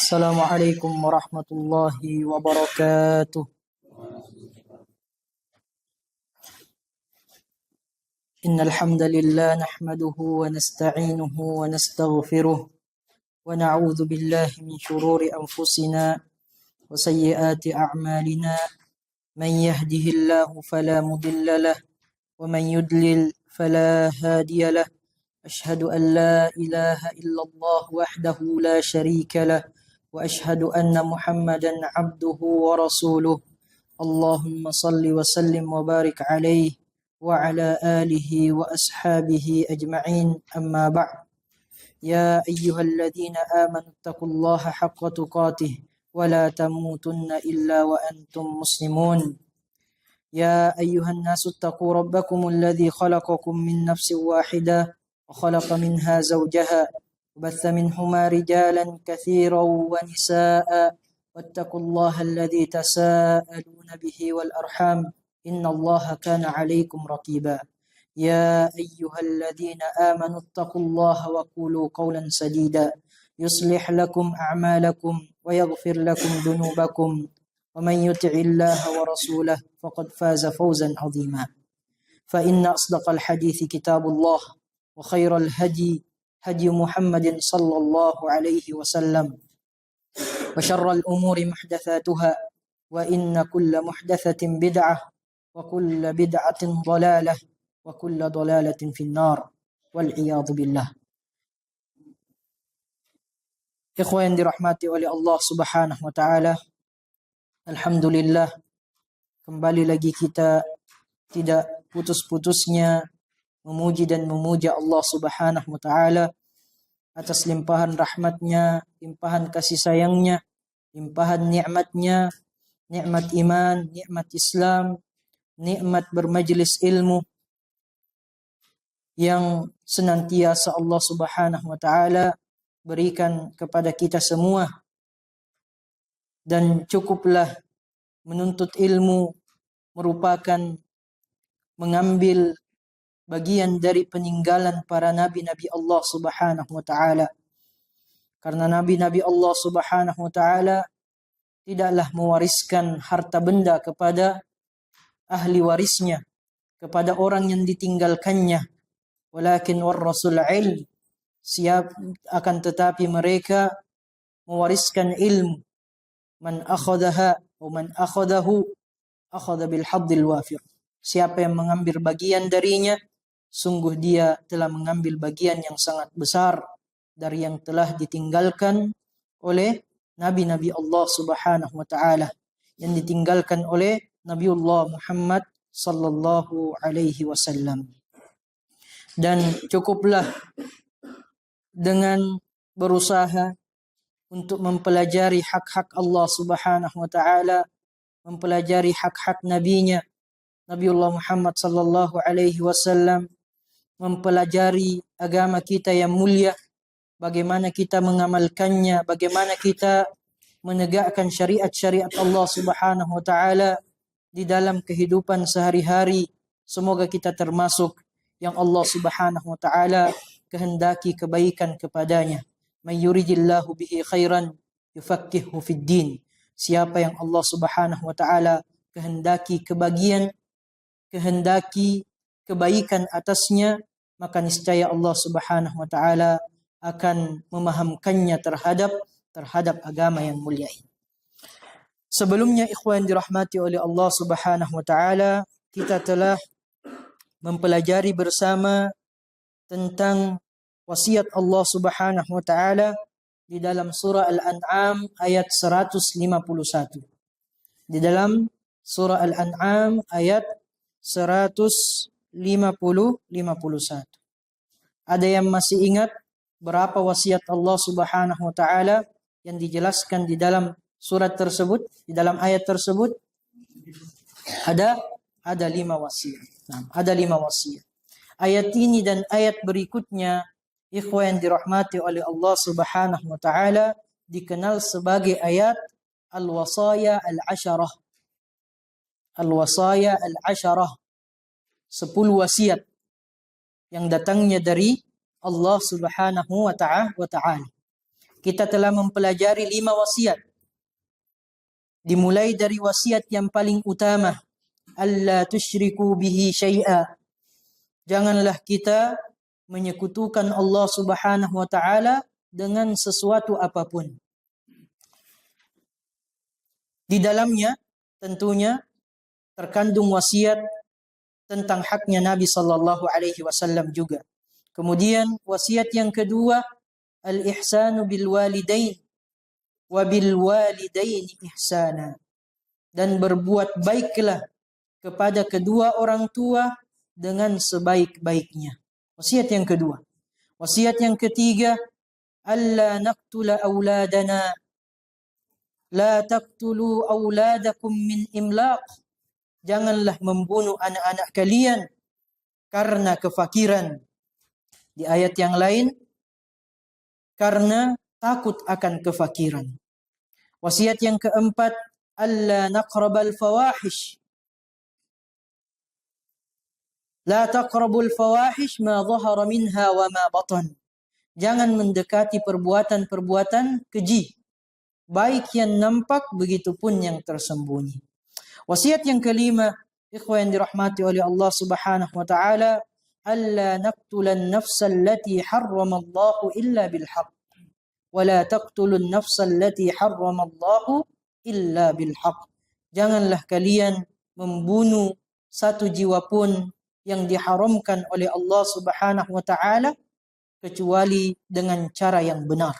السلام عليكم ورحمة الله وبركاته. إن الحمد لله نحمده ونستعينه ونستغفره ونعوذ بالله من شرور أنفسنا وسيئات أعمالنا. من يهده الله فلا مضل له ومن يضلل فلا هادي له. أشهد أن لا إله إلا الله وحده لا شريك له وأشهد أن محمدا عبده ورسوله. اللهم صل وسلم وبارك عليه وعلى آله وأصحابه أجمعين. أما بعد، يا أيها الذين آمنوا اتقوا الله حق تقاته ولا تموتن إلا وأنتم مسلمون. يا أيها الناس اتقوا ربكم الذي خلقكم من نفس واحدة وخلق منها زوجها وبث منهما رجالا كثيرا ونساء واتقوا الله الذي تساءلون به والأرحام إن الله كان عليكم رقيبا. يا أيها الذين آمنوا اتقوا الله وقولوا قولا سديدا يصلح لكم أعمالكم ويغفر لكم ذنوبكم ومن يطع الله ورسوله فقد فاز فوزا عظيما. فإن أصدق الحديث كتاب الله وخير الهدي هدي محمد صلى الله عليه وسلم وشر الأمور محدثاتها وإن كل محدثة بدعة وكل بدعة ضلالة وكل ضلالة في النار والعياذ بالله. Ikhwan yang dirahmati oleh Allah Subhanahu wa taala, alhamdulillah kembali lagi kita tidak putus-putusnya memuji dan memuja Allah Subhanahu wa taala atas limpahan rahmatnya, limpahan kasih sayangnya, limpahan nikmatnya, nikmat iman, nikmat Islam, nikmat bermajlis ilmu yang senantiasa Allah Subhanahu wa taala berikan kepada kita semua. Dan cukuplah menuntut ilmu merupakan mengambil bagian dari peninggalan para nabi-nabi Allah Subhanahu wa taala. Karena nabi-nabi Allah Subhanahu wa taala tidaklah mewariskan harta benda kepada ahli warisnya, kepada orang yang ditinggalkannya, walakin warrasul ilm, akan tetapi mereka mewariskan ilmu. Man akhadaha wa man akhadahu akhadha bil haddil wafir. Siapa yang mengambil bagian darinya, sungguh dia telah mengambil bagian yang sangat besar dari yang telah ditinggalkan oleh nabi-nabi Allah Subhanahu wa taala, yang ditinggalkan oleh Nabiullah Muhammad sallallahu alaihi wasallam. Dan cukuplah dengan berusaha untuk mempelajari hak-hak Allah Subhanahu wa taala, mempelajari hak-hak nabinya Nabiullah Muhammad sallallahu alaihi wasallam, mempelajari agama kita yang mulia, bagaimana kita mengamalkannya, bagaimana kita menegakkan syariat-syariat Allah Subhanahu wa taala di dalam kehidupan sehari-hari. Semoga kita termasuk yang Allah Subhanahu wa taala kehendaki kebaikan kepadanya. May yuridillahu bihi khairan yufaqqihhu fid din. Siapa yang Allah Subhanahu wa taala kehendaki kebaikan atasnya, maka niscaya Allah Subhanahu wa taala akan memahamkannya terhadap agama yang mulia ini. Sebelumnya, ikhwan dirahmati oleh Allah Subhanahu wa taala, kita telah mempelajari bersama tentang wasiat Allah Subhanahu wa taala di dalam surah Al-An'am ayat 151. Di dalam surah Al-An'am ayat 151. Ada yang masih ingat berapa wasiat Allah Subhanahu wa taala yang dijelaskan di dalam surat tersebut, di dalam ayat tersebut? Ada 5 wasiat. Nah, ada 5 wasiat. Ayat ini dan ayat berikutnya, ikhwan yang dirahmati oleh Allah Subhanahu wa taala, dikenal sebagai ayat al-wasaya al-asharah. Al-wasaya al-asharah, 10 wasiat yang datangnya dari Allah Subhanahu wa ta'ala. kita telah mempelajari 5 wasiat. Dimulai dari wasiat yang paling utama, alla tusyriku bihi syai'a. Janganlah kita menyekutukan Allah Subhanahu wa taala dengan sesuatu apapun. Di dalamnya tentunya terkandung wasiat tentang haknya Nabi sallallahu alaihi wasallam juga. Kemudian wasiat yang kedua, al-ihsanu bil walidain wa bil walidaini ihsana. Dan berbuat baiklah kepada kedua orang tua dengan sebaik-baiknya. Wasiat yang kedua. Wasiat yang ketiga, alla naqtula auladana. La taqtulu auladakum min imlaq. Janganlah membunuh anak-anak kalian karena kefakiran. Di ayat yang lain, karena takut akan kefakiran. Wasiat yang keempat, alla naqrabal fawahish. La taqrabul fawahish ma dhahara minha wa ma batan. Jangan mendekati perbuatan-perbuatan keji, baik yang nampak begitupun yang tersembunyi. Wasiat yang kelima, ikhwan yang dirahmati oleh Allah Subhanahu wa taala, alla naqtulan nafsa allati harramallahu illa bil haqq wa la taqtulun nafsa allati harramallahu illa bil haqq. Janganlah kalian membunuh satu jiwa pun yang diharamkan oleh Allah Subhanahu wa taala kecuali dengan cara yang benar.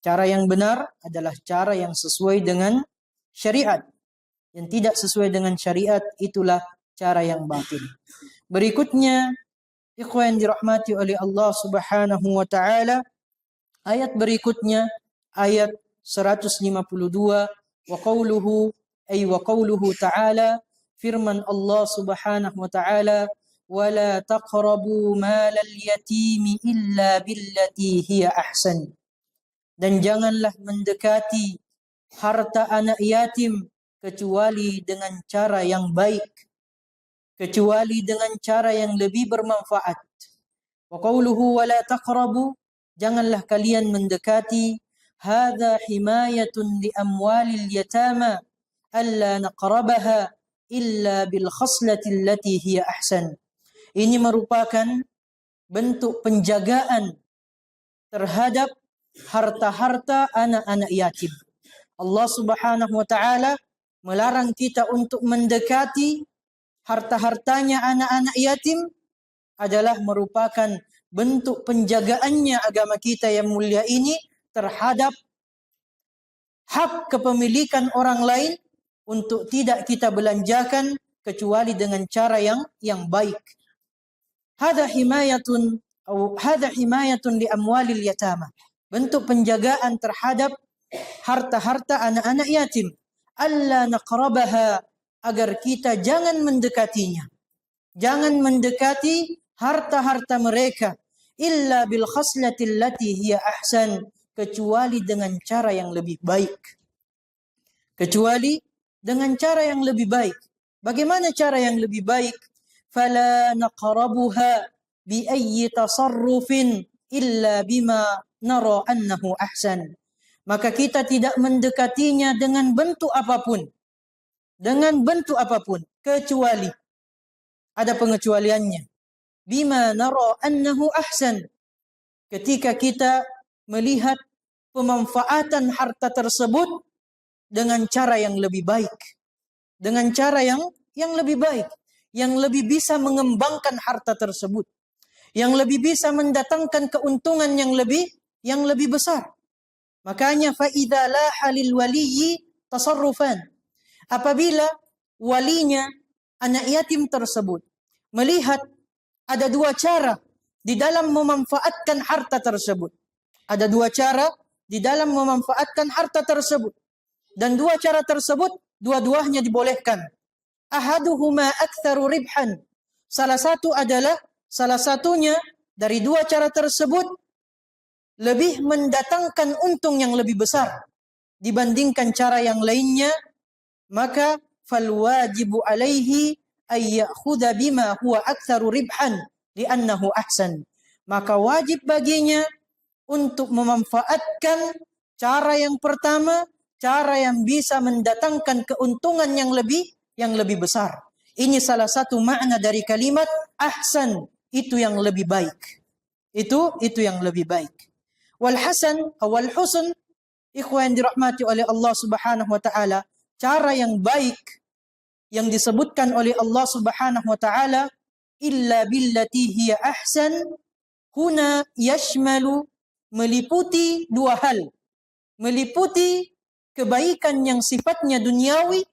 Cara yang benar adalah cara yang sesuai dengan syariat. Yang tidak sesuai dengan syariat itulah cara yang batil. Berikutnya, ikhwan yang dirahmati oleh Allah Subhanahu wa taala, ayat berikutnya ayat 152, wa qawluhu ta'ala, firman Allah Subhanahu wa taala, wala taqrabu malal yatimi illa billati hiya ahsan. Dan janganlah mendekati harta anak yatim kecuali dengan cara yang baik, kecuali dengan cara yang lebih bermanfaat. Wa qawluhu wala taqrabu, janganlah kalian mendekati, hadza himayatun li amwalil yatama alla naqrabaha illa bil khaslati allati hiya ahsan. Ini merupakan bentuk penjagaan terhadap harta-harta anak-anak yatim. Allah Subhanahu wa taala melarang kita untuk mendekati harta-hartanya anak-anak yatim adalah merupakan bentuk penjagaannya agama kita yang mulia ini terhadap hak kepemilikan orang lain untuk tidak kita belanjakan kecuali dengan cara yang baik. Hadza himayatun li amwalil yatama. Bentuk penjagaan terhadap harta-harta anak-anak yatim. Alla naqrabaha, agar kita jangan mendekatinya. Jangan mendekati harta-harta mereka illa bil khaslati allati hiya ahsan, kecuali dengan cara yang lebih baik. Kecuali dengan cara yang lebih baik. Bagaimana cara yang lebih baik? Fala naqrabuha bi ayyi tasarrufin illa bima nara annahu ahsan. Maka kita tidak mendekatinya dengan bentuk apapun. Dengan bentuk apapun. Kecuali. Ada pengecualiannya. Bima nara annahu ahsan. Ketika kita melihat pemanfaatan harta tersebut dengan cara yang lebih baik. Dengan cara yang lebih baik. Yang lebih bisa mengembangkan harta tersebut. Yang lebih bisa mendatangkan keuntungan yang lebih besar. Makanya faida laha lil waliyyi tasarrufan. Apabila walinya anak yatim tersebut melihat ada dua cara di dalam memanfaatkan harta tersebut. Ada dua cara di dalam memanfaatkan harta tersebut. Dan dua cara tersebut dua-duanya dibolehkan. Ahaduhuma aktsaru ribhan. Salah satunya dari dua cara tersebut lebih mendatangkan untung yang lebih besar dibandingkan cara yang lainnya, maka fal wajibu alaihi ay ya'khudha bima huwa aktsaru ribhan li'annahu ahsan. Maka wajib baginya untuk memanfaatkan cara yang pertama, cara yang bisa mendatangkan keuntungan yang lebih besar. Ini salah satu makna dari kalimat ahsan, itu yang lebih baik. Itu yang lebih baik. Wal hasan awal husn, ikhwan dirahmati oleh Allah Subhanahu wa taala, cara yang baik yang disebutkan oleh Allah Subhanahu wa taala, illa billati hiya ahsan, huna yashmalu, meliputi dua hal. Meliputi kebaikan yang sifatnya duniawi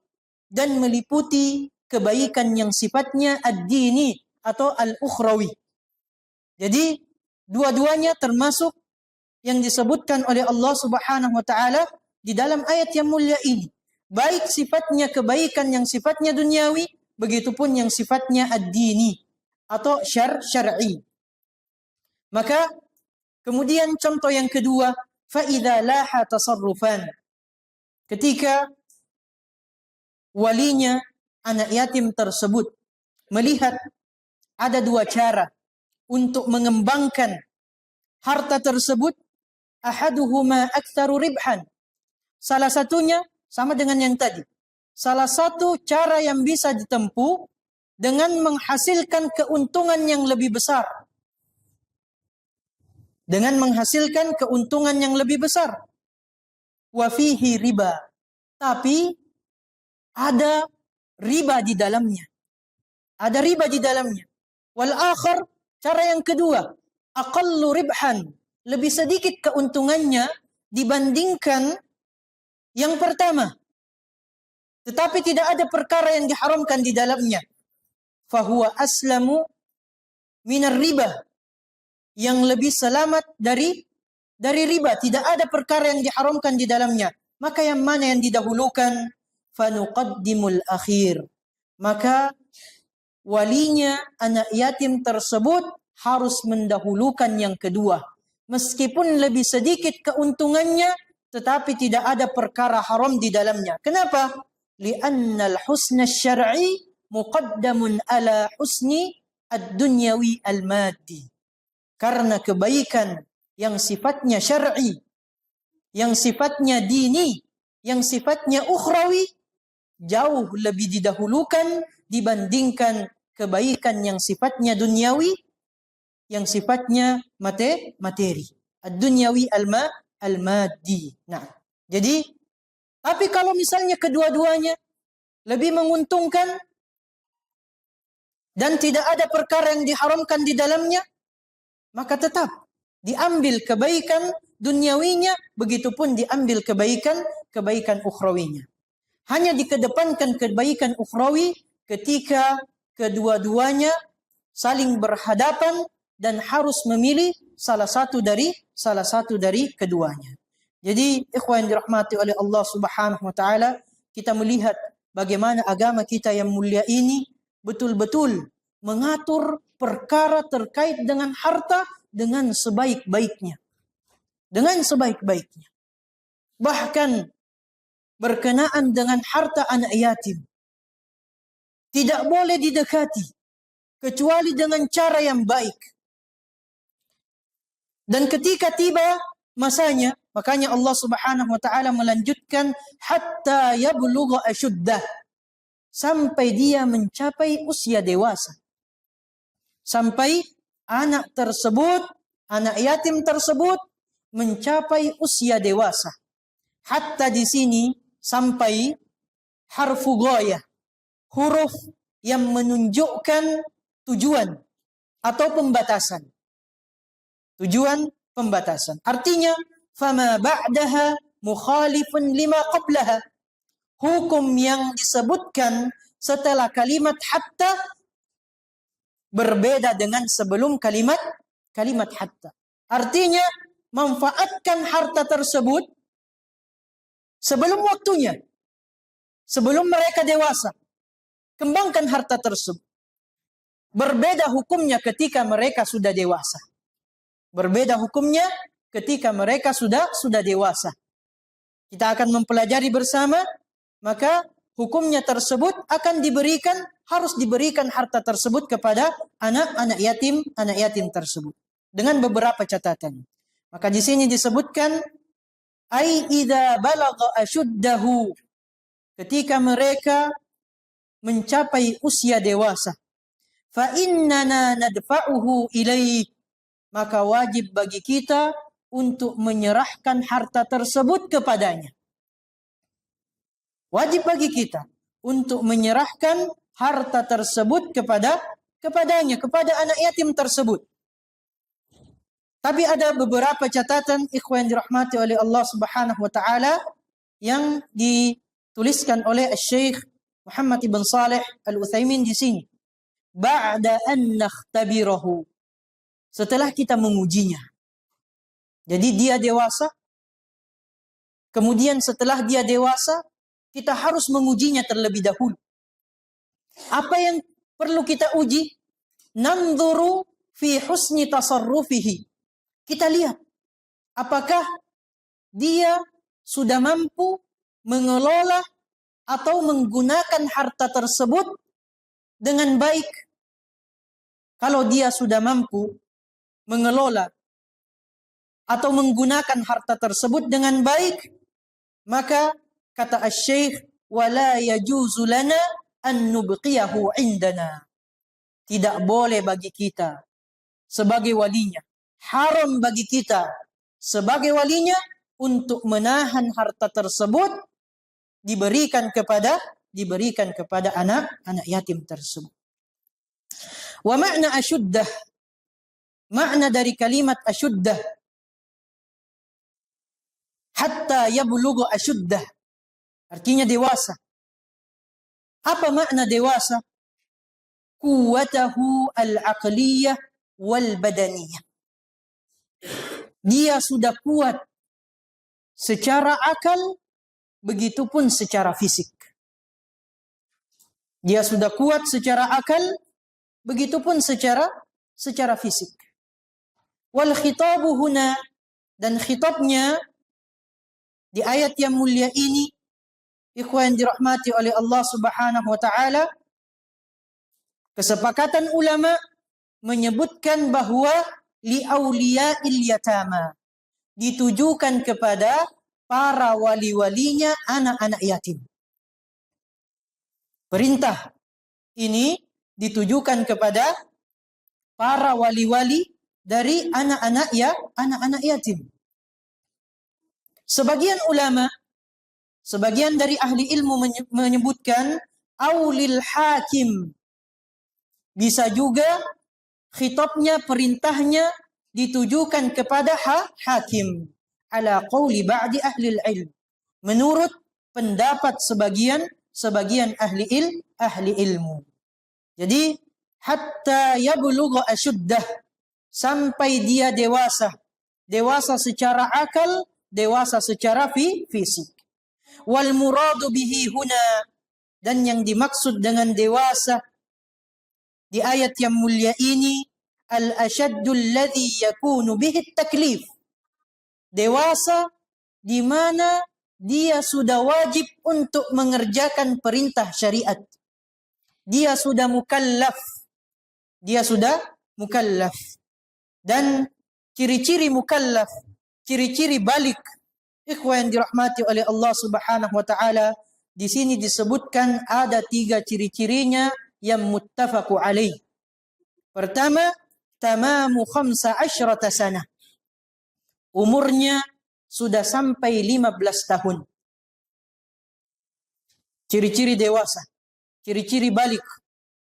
dan meliputi kebaikan yang sifatnya ad-dini atau al-ukhrawi. Jadi dua-duanya termasuk yang disebutkan oleh Allah Subhanahu wa taala di dalam ayat yang mulia ini. Baik sifatnya kebaikan yang sifatnya duniawi, begitupun yang sifatnya ad-dini atau syar'i. Maka kemudian contoh yang kedua, fa idza laha tasarrufan. Ketika walinya anak yatim tersebut melihat ada dua cara untuk mengembangkan harta tersebut, ahaduhuma aktsaru ribhan. Salah satunya sama dengan yang tadi. Salah satu cara yang bisa ditempuh dengan menghasilkan keuntungan yang lebih besar. Dengan menghasilkan keuntungan yang lebih besar. Wa fihi riba. Tapi ada riba di dalamnya. Ada riba di dalamnya. Wal akhar, cara yang kedua, aqallu ribhan. Lebih sedikit keuntungannya dibandingkan yang pertama. Tetapi tidak ada perkara yang diharamkan di dalamnya. Fahuwa aslamu minar riba. Yang lebih selamat dari riba. Tidak ada perkara yang diharamkan di dalamnya. Maka yang mana yang didahulukan? Fanuqaddimul akhir. Maka walinya anak yatim tersebut harus mendahulukan yang kedua. Meskipun lebih sedikit keuntungannya, tetapi tidak ada perkara haram di dalamnya. Kenapa? Li'annal husna syar'i muqaddamun ala husni ad-dunyawi al-maddi. Karena kebaikan yang sifatnya syar'i, yang sifatnya dini, yang sifatnya ukhrawi, jauh lebih didahulukan dibandingkan kebaikan yang sifatnya duniawi, yang sifatnya materi. Ad-dunyawi al-maddi. Nah, jadi tapi kalau misalnya kedua-duanya lebih menguntungkan dan tidak ada perkara yang diharamkan di dalamnya, maka tetap diambil kebaikan duniawinya, begitupun diambil kebaikan ukhrawinya. Hanya dikedepankan kebaikan ukhrawi ketika kedua-duanya saling berhadapan dan harus memilih salah satu dari keduanya. Jadi ikhwan dirahmati oleh Allah Subhanahu wa taala, kita melihat bagaimana agama kita yang mulia ini betul-betul mengatur perkara terkait dengan harta dengan sebaik-baiknya. Dengan sebaik-baiknya. Bahkan berkenaan dengan harta anak yatim, tidak boleh didekati kecuali dengan cara yang baik. Dan ketika tiba masanya, makanya Allah Subhanahu wa taala melanjutkan hatta yablugha asyuddah, sampai dia mencapai usia dewasa. Sampai anak yatim tersebut mencapai usia dewasa. Hatta di sini sampai harfu ghayah, huruf yang menunjukkan tujuan atau pembatasan. Tujuan pembatasan. Artinya, fama ba'daha mukhalifun lima qablaha. Hukum yang disebutkan setelah kalimat hatta berbeda dengan sebelum kalimat hatta. Artinya, manfaatkan harta tersebut sebelum waktunya. Sebelum mereka dewasa. Kembangkan harta tersebut. Berbeda hukumnya ketika mereka sudah dewasa. Berbeda hukumnya ketika mereka sudah dewasa. Kita akan mempelajari bersama, maka hukumnya tersebut harus diberikan harta tersebut kepada anak yatim tersebut. Dengan beberapa catatan. Maka di sini disebutkan ai idza balagha ashuddahu, ketika mereka mencapai usia dewasa. Fa innana nadfa'uhu ilaih, maka wajib bagi kita untuk menyerahkan harta tersebut kepadanya. Wajib bagi kita untuk menyerahkan harta tersebut kepadanya, kepada anak yatim tersebut. Tapi ada beberapa catatan ikhwan dirahmati oleh Allah Subhanahu wa taala yang dituliskan oleh Syekh Muhammad ibn Saleh Al-Utsaimin di sini. Ba'da an nakhtabirahu, setelah kita mengujinya. Jadi dia dewasa, kemudian setelah dia dewasa, kita harus mengujinya terlebih dahulu. Apa yang perlu kita uji? Nanzuru fi husni tasarrufihi. Kita lihat apakah dia sudah mampu mengelola atau menggunakan harta tersebut dengan baik. Kalau dia sudah mampu mengelola atau menggunakan harta tersebut dengan baik, maka kata Asy-Syaikh, wala yajuzu lana an nubqiyahu indana. Tidak boleh bagi kita sebagai walinya, haram bagi kita sebagai walinya untuk menahan harta tersebut diberikan kepada anak yatim tersebut. Wa makna asyuddah, makna dari kalimat asyuddah, hatta yablughu asyuddah, artinya dewasa. Apa makna dewasa? Quwwatahu al-aqliyah wal badaniyah. Dia sudah kuat secara akal, begitupun secara fisik. Dia sudah kuat secara akal, begitupun secara fisik. Wal khitabu huna, dan khitabnya di ayat yang mulia ini, ikhwan dirahmati oleh Allah Subhanahu wa taala, kesepakatan ulama menyebutkan bahwa li auliya'il yatama, ditujukan kepada para wali-walinya anak-anak yatim. Perintah ini ditujukan kepada para wali-wali dari anak-anak yatim. Sebagian ulama, sebagian dari ahli ilmu menyebutkan aulil hakim. Bisa juga khitabnya, perintahnya ditujukan kepada hakim. Ala qawli ba'di ahli ilm. Menurut pendapat sebagian ahli ilmu. Jadi hatta yablugha asyuddah, sampai dia dewasa secara akal, dewasa secara fisik. Wal muradu bihi huna, dan yang dimaksud dengan dewasa di ayat yang mulia ini, al-ashaddu alladhi yakunu bihi at-taklif. Dewasa di mana dia sudah wajib untuk mengerjakan perintah syariat. Dia sudah mukallaf. Dan ciri-ciri mukallaf, ciri-ciri balik, ikhwan dirahmati oleh Allah Subhanahu wa taala, di sini disebutkan ada 3 ciri-cirinya yang muttafaqu alaih. Pertama, tamamu 15 sanah. Umurnya sudah sampai 15 tahun. Ciri-ciri dewasa, ciri-ciri balik.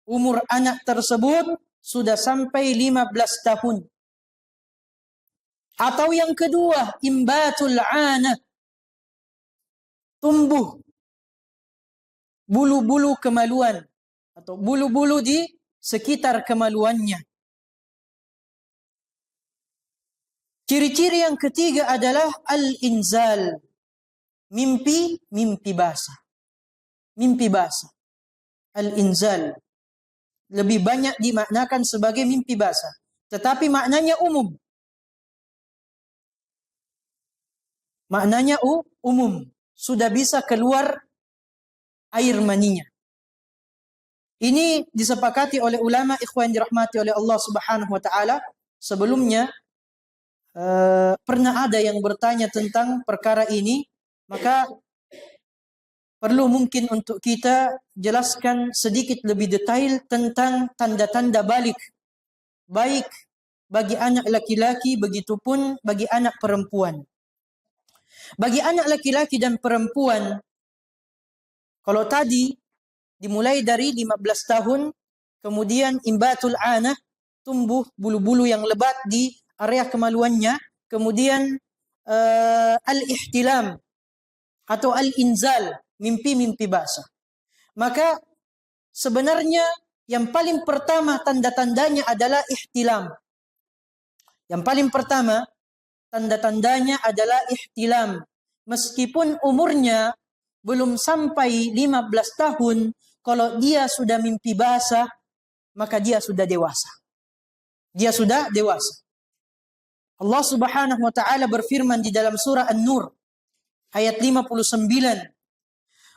Umur anak tersebut sudah sampai 15 tahun. Atau yang kedua, imbatul ana, tumbuh bulu-bulu kemaluan atau bulu-bulu di sekitar kemaluannya. Ciri-ciri yang ketiga adalah al-inzal, mimpi basah. Mimpi basah. Al-inzal lebih banyak dimaknakan sebagai mimpi basah, tetapi maknanya umum. Maknanya umum, sudah bisa keluar air maninya. Ini disepakati oleh ulama, ikhwan dirahmati oleh Allah Subhanahu wa taala. Sebelumnya pernah ada yang bertanya tentang perkara ini, maka perlu mungkin untuk kita jelaskan sedikit lebih detail tentang tanda-tanda balik, baik bagi anak laki-laki, begitupun bagi anak perempuan. Bagi anak laki-laki dan perempuan, kalau tadi dimulai dari 15 tahun, kemudian imbatul anah, tumbuh bulu-bulu yang lebat di area kemaluannya, kemudian al-ihtilam atau al-inzal, mimpi-mimpi basah. Maka sebenarnya yang paling pertama tanda-tandanya adalah ihtilam. Yang paling pertama tanda-tandanya adalah ihtilam. Meskipun umurnya belum sampai 15 tahun, kalau dia sudah mimpi basah, maka dia sudah dewasa. Dia sudah dewasa. Allah Subhanahu wa taala berfirman di dalam surah An-Nur ayat 59,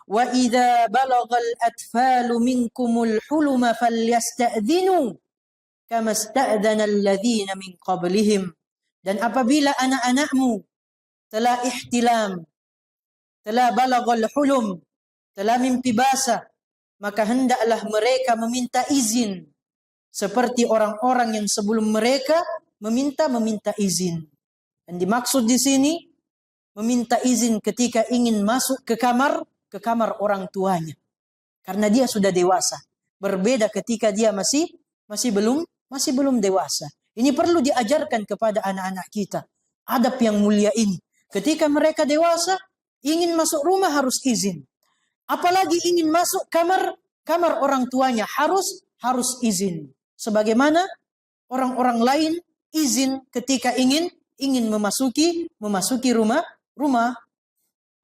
"Wa idza balagal atfalu minkumul huluma falyasta'dhinu kama sta'dzana alladhina min qablihim." Dan apabila anak-anakmu telah ihtilam, telah balagal hulum, telah mimpi basah, maka hendaklah mereka meminta izin seperti orang-orang yang sebelum mereka meminta izin. Dan dimaksud di sini meminta izin ketika ingin masuk ke kamar orang tuanya, karena dia sudah dewasa. Berbeda ketika dia masih belum dewasa. Ini perlu diajarkan kepada anak-anak kita, adab yang mulia ini. Ketika mereka dewasa, ingin masuk rumah harus izin. Apalagi ingin masuk kamar orang tuanya harus izin. Sebagaimana orang-orang lain izin ketika ingin memasuki rumah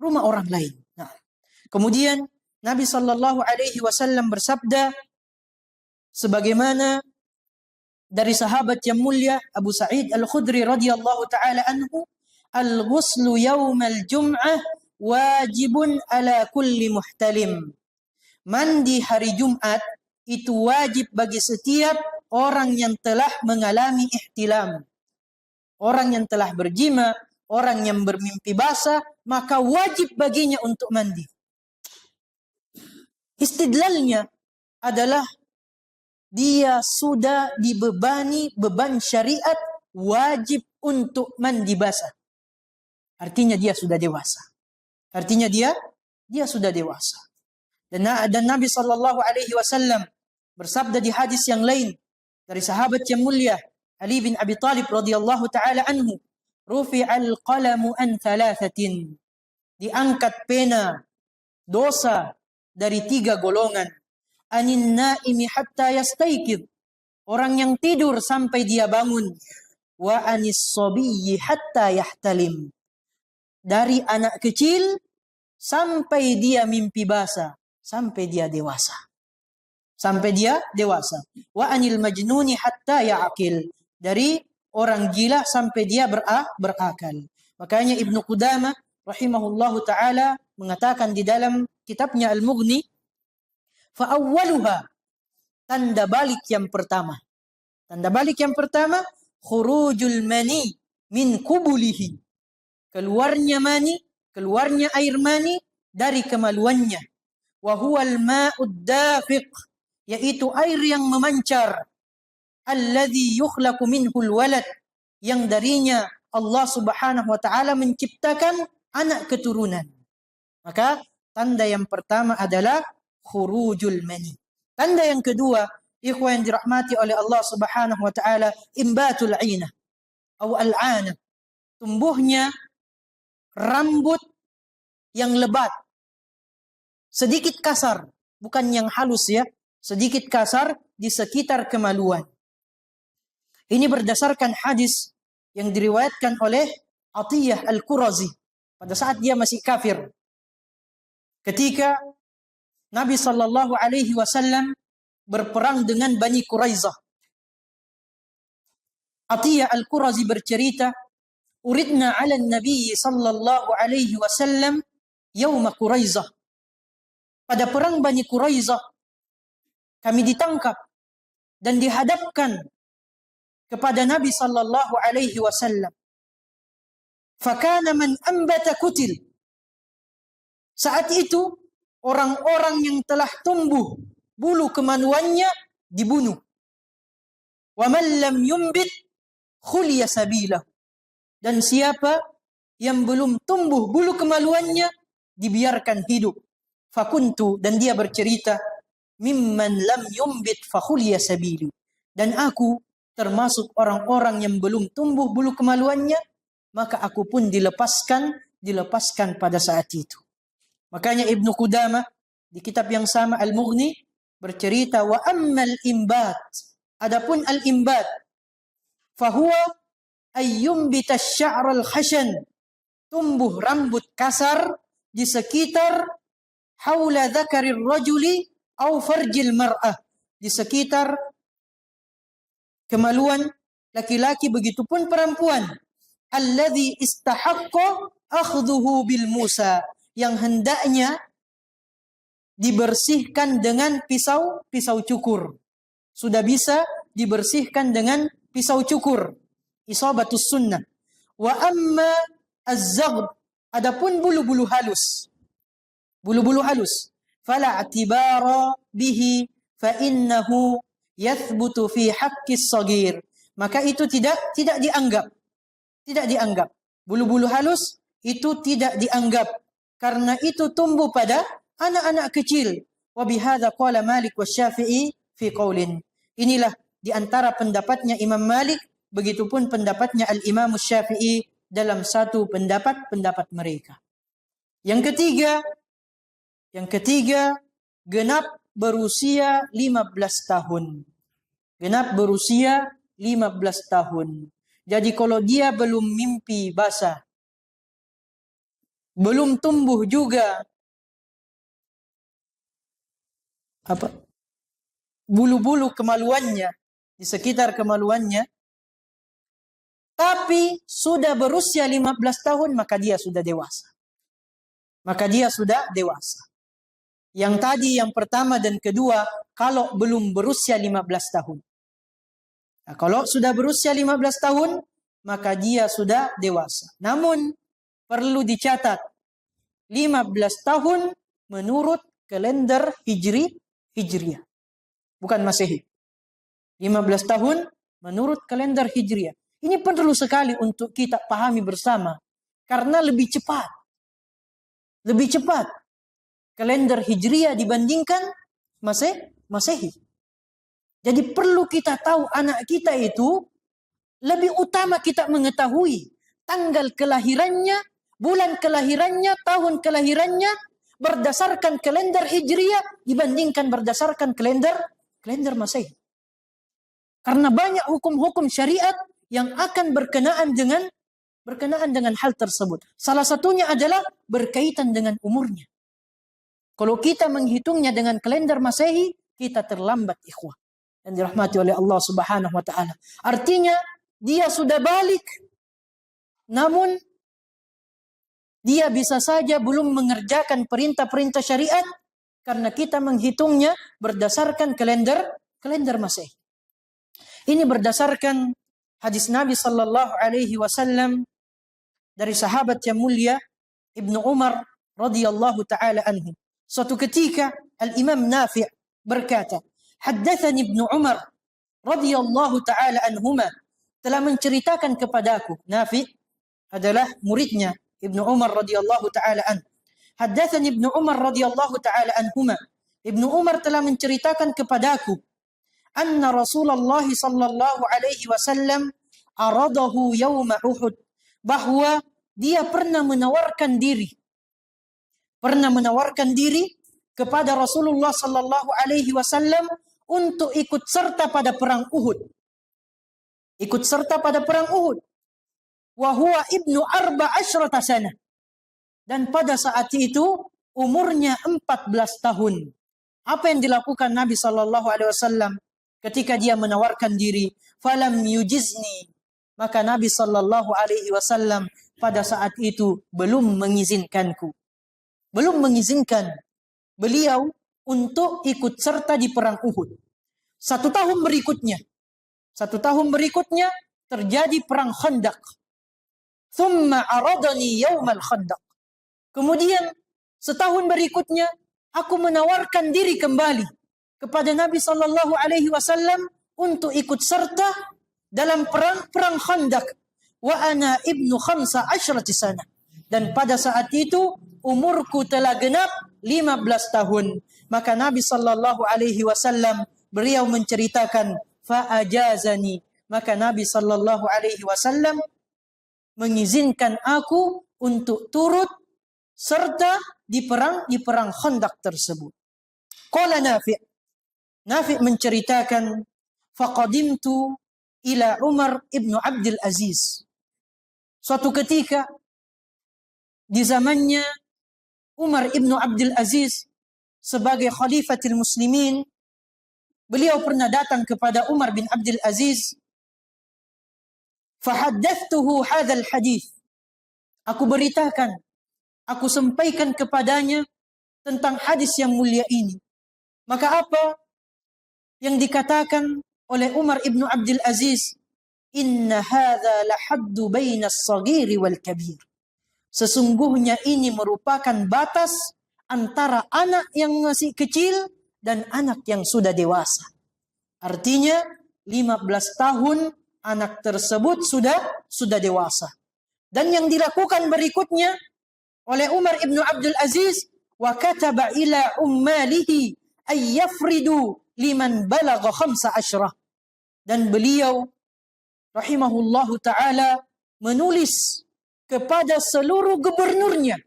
orang lain. Nah, kemudian Nabi Shallallahu Alaihi Wasallam bersabda, sebagaimana dari sahabat yang mulia Abu Sa'id Al-Khudri radhiyallahu taala anhu, "Al-ghuslu yaumal jum'ah wajibun ala kulli muhtalim." Mandi hari Jumat itu wajib bagi setiap orang yang telah mengalami ihtilam. Orang yang telah berjima, orang yang bermimpi basah, maka wajib baginya untuk mandi. Istidlalnya adalah dia sudah dibebani beban syariat wajib untuk mandi basah. Artinya dia sudah dewasa. Artinya dia sudah dewasa. Dan Nabi Shallallahu Alaihi Wasallam bersabda di hadis yang lain dari sahabat yang mulia Ali bin Abi Thalib radhiyallahu taala anhu, "Rufi'al qalamu an thalathatin." Diangkat pena dosa dari 3 golongan. Anin naimi hatta yastayqid, orang yang tidur sampai dia bangun. Wa anis sabiyyi hatta yahtalim, dari anak kecil sampai dia mimpi basah, sampai dia dewasa. Sampai dia dewasa. Wa anil majnuni hatta ya'qil, dari orang gila sampai dia berakal. Makanya Ibnu Qudamah rahimahullahu taala mengatakan di dalam kitabnya Al-Mughni, fa'awwaluha, tanda balik yang pertama. Tanda balik yang pertama, khurujul mani min kubulihi, keluarnya air mani dari kemaluannya. Wa huwal ma'ud dafiq, yaitu air yang memancar. Alladzi yukhlaqu minhul walad, yang darinya Allah Subhanahu wa taala menciptakan anak keturunan. Maka tanda yang pertama adalah khurujul mani. Tanda yang kedua, ikhwan yang dirahmati oleh Allah Subhanahu wa taala, imbatul 'ainah atau al-'ana, tumbuhnya rambut yang lebat, sedikit kasar, bukan yang halus ya, sedikit kasar di sekitar kemaluan. Ini berdasarkan hadis yang diriwayatkan oleh Atiyah Al-Qurazi pada saat dia masih kafir. Ketika Nabi Shallallahu Alaihi Wasallam berperang dengan Bani Quraizah, Atiyah Al-Qurazi bercerita, "Uridna 'ala Nabi Shallallahu Alaihi Wasallam yauma Quraizah." Pada perang Bani Quraizah, kami ditangkap dan dihadapkan kepada Nabi Shallallahu Alaihi Wasallam. fakana man ambata kutil. Saat itu orang-orang yang telah tumbuh bulu kemaluannya dibunuh. Wa man lam yumbit khuliya sabilah. Dan siapa yang belum tumbuh bulu kemaluannya dibiarkan hidup. Fakuntu, dan dia bercerita, mimman lam yumbit fakhuliya sabili. Dan aku termasuk orang-orang yang belum tumbuh bulu kemaluannya, maka aku pun dilepaskan pada saat itu. Makanya Ibnu Qudamah di kitab yang sama Al-Mughni bercerita, wa ammal imbat, adapun al-imbat, fahuwa ayyumbita asy-sya'ra al-khashan, tumbuh rambut kasar di sekitar haula dzakarir rajuli au farjil mar'ah, di sekitar kemaluan laki-laki begitupun perempuan, alladzi istahaqqa akhdhuhu bil Musa, yang hendaknya dibersihkan dengan pisau cukur. Sudah bisa dibersihkan dengan pisau cukur. Isabatus sunnah. Wa amma az-zaghb, adapun bulu-bulu halus. Bulu-bulu halus. Fala atibara bihi fa innahu yathbutu fi haqqis saghir. Maka itu tidak dianggap. Tidak dianggap. Bulu-bulu halus itu tidak dianggap karena itu tumbuh pada anak-anak kecil. Wa bihadza qala Malik wa Syafi'i fi qaulin. Inilah di antara pendapatnya Imam Malik, begitupun pendapatnya Al-Imam Syafi'i dalam satu pendapat mereka. Yang ketiga, genap berusia 15 tahun. Genap berusia 15 tahun. Jadi kalau dia belum mimpi basah, belum tumbuh juga bulu-bulu kemaluannya, di sekitar kemaluannya, tapi sudah berusia 15 tahun, maka dia sudah dewasa. Yang tadi, yang pertama dan kedua, kalau belum berusia 15 tahun. Nah, kalau sudah berusia 15 tahun, maka dia sudah dewasa. Namun, perlu dicatat, 15 tahun menurut kalender Hijriah. Bukan Masehi. 15 tahun menurut kalender Hijriah. Ini perlu sekali untuk kita pahami bersama. Karena lebih cepat kalender Hijriah dibandingkan Masehi. Jadi perlu kita tahu anak kita itu, lebih utama kita mengetahui tanggal kelahirannya, bulan kelahirannya, tahun kelahirannya berdasarkan kalender Hijriah dibandingkan berdasarkan kalender Masehi. Karena banyak hukum-hukum syariat yang akan berkenaan dengan hal tersebut. Salah satunya adalah berkaitan dengan umurnya. Kalau kita menghitungnya dengan kalender Masehi, kita terlambat, ikhwah. Dan dirahmati oleh Allah Subhanahu wa taala. Artinya dia sudah balik, namun dia bisa saja belum mengerjakan perintah-perintah syariat karena kita menghitungnya berdasarkan kalender Masehi. Ini berdasarkan hadis Nabi sallallahu alaihi wasallam dari sahabat yang mulia Ibnu Umar radhiyallahu taala anhu. Suatu ketika Al-Imam Nafi' berkata, "Haddatsani Ibnu Umar radhiyallahu taala anhuma," telah menceritakan kepadaku. Nafi' adalah muridnya Ibnu Umar radhiyallahu taala an. Haddatsani Ibnu Umar radhiyallahu taala anhuma. Ibnu Umar telah menceritakan kepadaku, anna Rasulullah sallallahu alaihi wasallam aradahu yauma Uhud, bahwa dia pernah menawarkan diri kepada Rasulullah sallallahu alaihi wasallam untuk ikut serta pada perang Uhud. Wa huwa ibnu 14 sana. Dan pada saat itu umurnya 14 tahun. Apa yang dilakukan Nabi sallallahu alaihi wasallam ketika dia menawarkan diri? Falam yujizni. Maka Nabi sallallahu alaihi wasallam pada saat itu belum mengizinkan beliau untuk ikut serta di perang Uhud. Satu tahun berikutnya terjadi perang Khandaq. thumma aradani yaumal khandaq. Kemudian setahun berikutnya aku menawarkan diri kembali kepada Nabi sallallahu alaihi wasallam untuk ikut serta dalam perang Khandaq. Wa ana ibnu 15 sana. Dan pada saat itu umurku telah genap 15 tahun. Maka Nabi sallallahu alaihi wasallam beliau menceritakan fa ajazani. Maka Nabi sallallahu alaihi wasallam mengizinkan aku untuk turut serta di perang Khandaq tersebut. Qala Nafi' menceritakan faqadimtu ila Umar ibnu Abdul Aziz. Suatu ketika di zamannya Umar ibnu Abdul Aziz sebagai khalifatul muslimin, beliau pernah datang kepada Umar bin Abdul Aziz. Fahaddathtuhu hadzal hadits. Aku beritakan, aku sampaikan kepadanya tentang hadis yang mulia ini. Maka apa yang dikatakan oleh Umar ibnu Abdul Aziz? Inna hadza lahaddu baina as-saghiri wal kabir. Sesungguhnya ini merupakan batas antara anak yang masih kecil dan anak yang sudah dewasa. Artinya 15 tahun anak tersebut sudah dewasa. Dan yang dilakukan berikutnya oleh Umar ibnu Abdul Aziz, wa kataba ila ummalihi ay yafridu liman balagha 15. Dan beliau rahimahullahu taala menulis kepada seluruh gubernurnya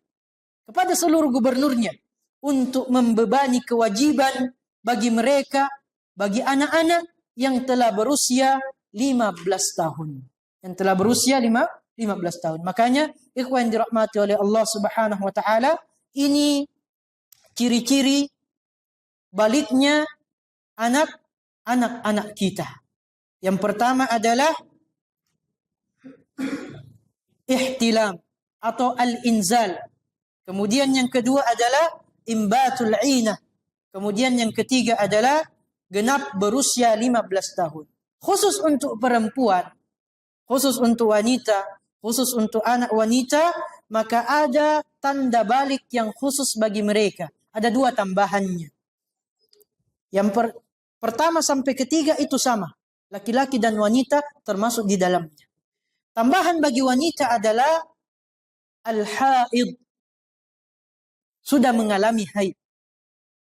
untuk membebani kewajiban bagi mereka, bagi anak-anak yang telah berusia 15 tahun. Yang telah berusia 15 tahun. Makanya ikhwan dirahmati oleh Allah Subhanahu wa taala, ini ciri-ciri baliknya anak-anak kita. Yang pertama adalah ihtilam atau al-inzal. Kemudian yang kedua adalah imbatul inah. Kemudian yang ketiga adalah genap berusia 15 tahun. Khusus untuk perempuan, khusus untuk wanita, khusus untuk anak wanita, maka ada tanda balik yang khusus bagi mereka. Ada 2 tambahannya. Yang pertama sampai ketiga itu sama. Laki-laki dan wanita termasuk di dalamnya. Tambahan bagi wanita adalah al-haid. Sudah mengalami haid.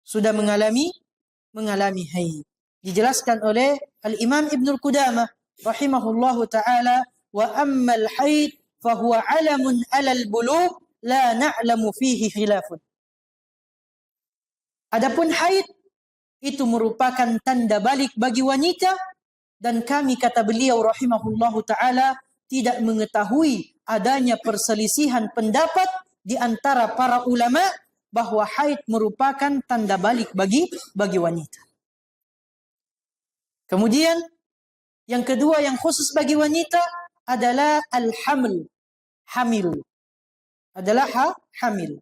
Sudah mengalami haid. Dijelaskan oleh Al-Imam Ibnul Qudamah rahimahullahu ta'ala, wa ammal haid fahuwa alamun alal bulugh la na'lamu fihi khilafun. Adapun haid itu merupakan tanda balik bagi wanita, dan kami, kata beliau rahimahullahu ta'ala, tidak mengetahui adanya perselisihan pendapat di antara para ulama bahwa haid merupakan tanda balik bagi wanita. Kemudian yang kedua yang khusus bagi wanita adalah al-haml. Hamil. Adalah hamil.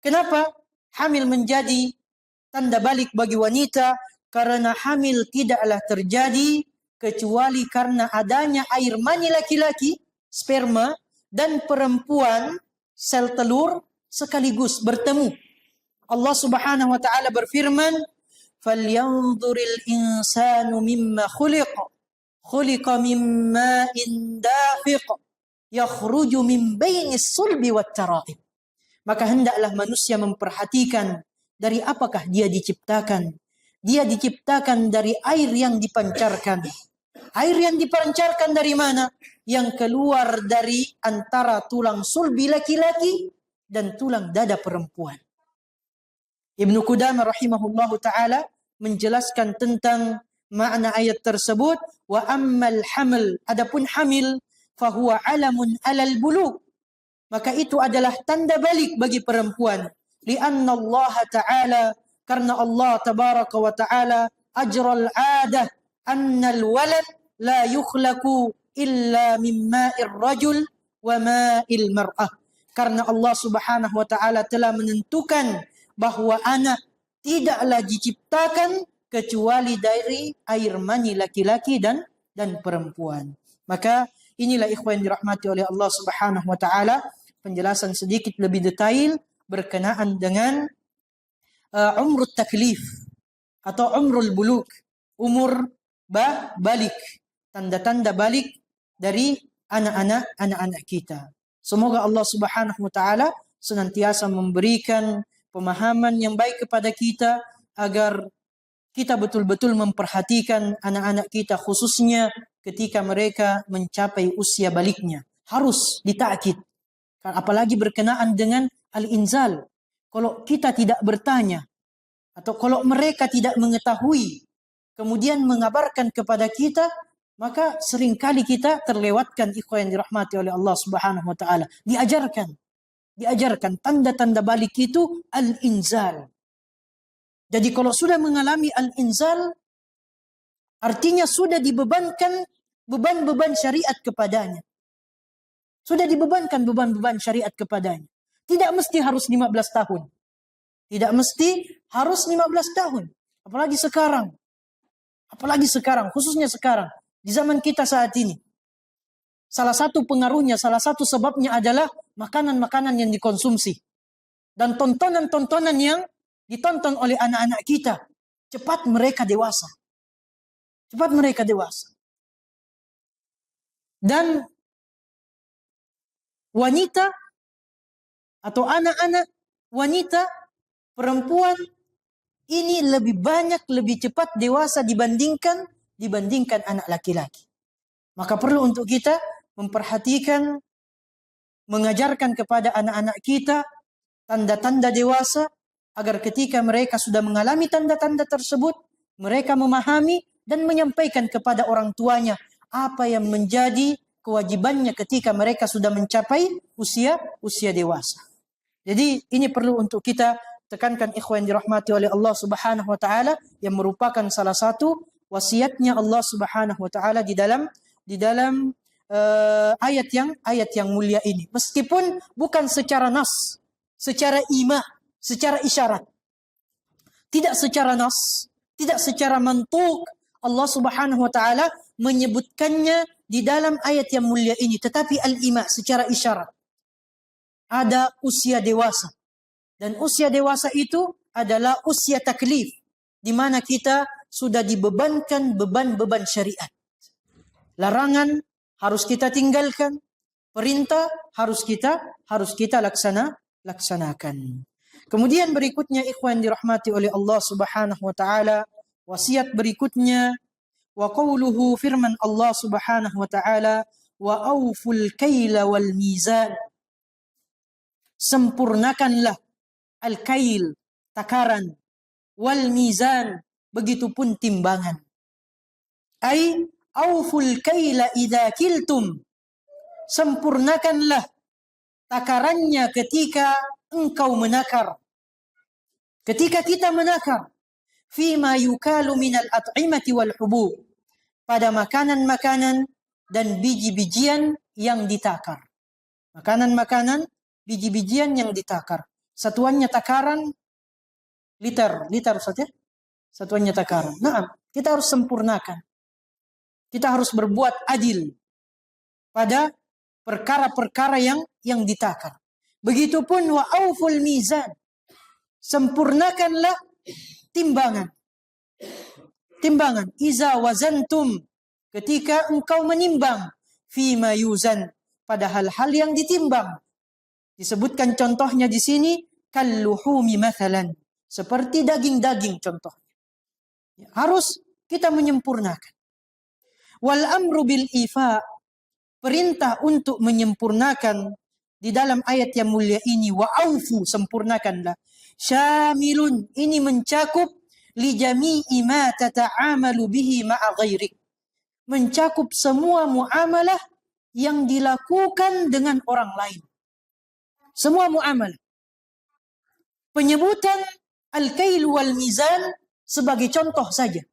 Kenapa hamil menjadi tanda balik bagi wanita? Karena hamil tidaklah terjadi kecuali karena adanya air mani laki-laki, sperma, dan perempuan, sel telur, sekaligus bertemu. Allah Subhanahu wa taala berfirman, "Falyanzuril insanu mimma khuliqa min ma'in dafiq yakhruju min bainis sulbi wat tara'ib." Maka hendaklah manusia memperhatikan dari apakah dia diciptakan. Dia diciptakan dari air yang dipancarkan. Air yang dipancarkan dari mana? Yang keluar dari antara tulang sulbi laki-laki dan tulang dada perempuan. Ibnu Qudamah rahimahullahu ta'ala menjelaskan tentang makna ayat tersebut. Wa ammal hamil, adapun hamil, fahuwa alamun alal bulugh. Maka itu adalah tanda balik bagi perempuan. Lianna Allah ta'ala, karena Allah tabaraka wa ta'ala ajral adah annal walad la yukhlaku illa min ma'ir rajul wa ma'il mar'ah. Karena Allah Subhanahu wa ta'ala telah menentukan bahwa anak tidaklah diciptakan kecuali dari air mani laki-laki dan perempuan. Maka inilah ikhwan dirahmati oleh Allah Subhanahu wa taala penjelasan sedikit lebih detail berkenaan dengan umrul taklif atau umrul buluk, umur balik, tanda-tanda balik dari anak-anak kita. Semoga Allah Subhanahu wa taala senantiasa memberikan pemahaman yang baik kepada kita agar kita betul-betul memperhatikan anak-anak kita khususnya ketika mereka mencapai usia baliknya. Harus ditakkid. Apalagi berkenaan dengan al-inzal. Kalau kita tidak bertanya atau kalau mereka tidak mengetahui kemudian mengabarkan kepada kita, maka seringkali kita terlewatkan ikhwan yang dirahmati oleh Allah Subhanahu wa taala. Diajarkan tanda-tanda balik itu al-inzal. Jadi kalau sudah mengalami al-inzal, artinya sudah dibebankan beban-beban syariat kepadanya. Sudah dibebankan beban-beban syariat kepadanya. Tidak mesti harus 15 tahun. Tidak mesti harus 15 tahun. Apalagi sekarang, khususnya sekarang. Di zaman kita saat ini. Salah satu pengaruhnya, salah satu sebabnya adalah makanan-makanan yang dikonsumsi. Dan tontonan-tontonan yang ditonton oleh anak-anak kita. Cepat mereka dewasa. Dan wanita atau anak-anak wanita, perempuan ini lebih banyak, lebih cepat dewasa dibandingkan anak laki-laki. Maka perlu untuk kita memperhatikan, mengajarkan kepada anak-anak kita tanda-tanda dewasa, agar ketika mereka sudah mengalami tanda-tanda tersebut, mereka memahami dan menyampaikan kepada orang tuanya apa yang menjadi kewajibannya ketika mereka sudah mencapai usia dewasa. Jadi ini perlu untuk kita tekankan ikhwan dirahmati oleh Allah Subhanahu wa taala, yang merupakan salah satu wasiatnya Allah Subhanahu wa taala di dalam ayat yang mulia ini. Meskipun bukan secara nas, secara ima, secara isyarat. Tidak secara nas, tidak secara mantuk Allah Subhanahu wa taala menyebutkannya di dalam ayat yang mulia ini, tetapi al-ima secara isyarat. Ada usia dewasa. Dan usia dewasa itu adalah usia taklif, di mana kita sudah dibebankan beban-beban syariat. Larangan harus kita tinggalkan, perintah harus kita laksanakan. Kemudian berikutnya ikhwan dirahmati oleh Allah Subhanahu wa taala, wasiat berikutnya wa qauluhu, firman Allah Subhanahu wa taala, wa auful kaila wal mizan. Sempurnakanlah al-kail, takaran, wal mizan, begitupun timbangan. Ai auful kaila idza kiltum. Sempurnakanlah takarannya ketika engkau menakar. Ketika kita menakar, fima yukalu minal at'imati wal hubub, pada makanan-makanan dan biji-bijian yang ditakar. Makanan-makanan, biji-bijian yang ditakar. Satuannya takaran, liter saja. Satuannya takaran. Nah, kita harus sempurnakan. Kita harus berbuat adil pada perkara-perkara yang ditakar. Begitupun wa auful mizan. Sempurnakanlah timbangan. Timbangan. Iza wazantum. Ketika engkau menimbang. Fima yuzan. Pada hal-hal yang ditimbang. Disebutkan contohnya di sini. Kalluhumi mathalan. Seperti daging-daging contohnya. Harus kita menyempurnakan. Wal amru bil ifa. Perintah untuk menyempurnakan di dalam ayat yang mulia ini, wa aufu, sempurnakanlah. Syamilun, ini mencakup li jami'i ma tata'amalu bihi ma'a ghairik. Mencakup semua muamalah yang dilakukan dengan orang lain. Semua muamalah. Penyebutan al-kail wal mizan sebagai contoh saja.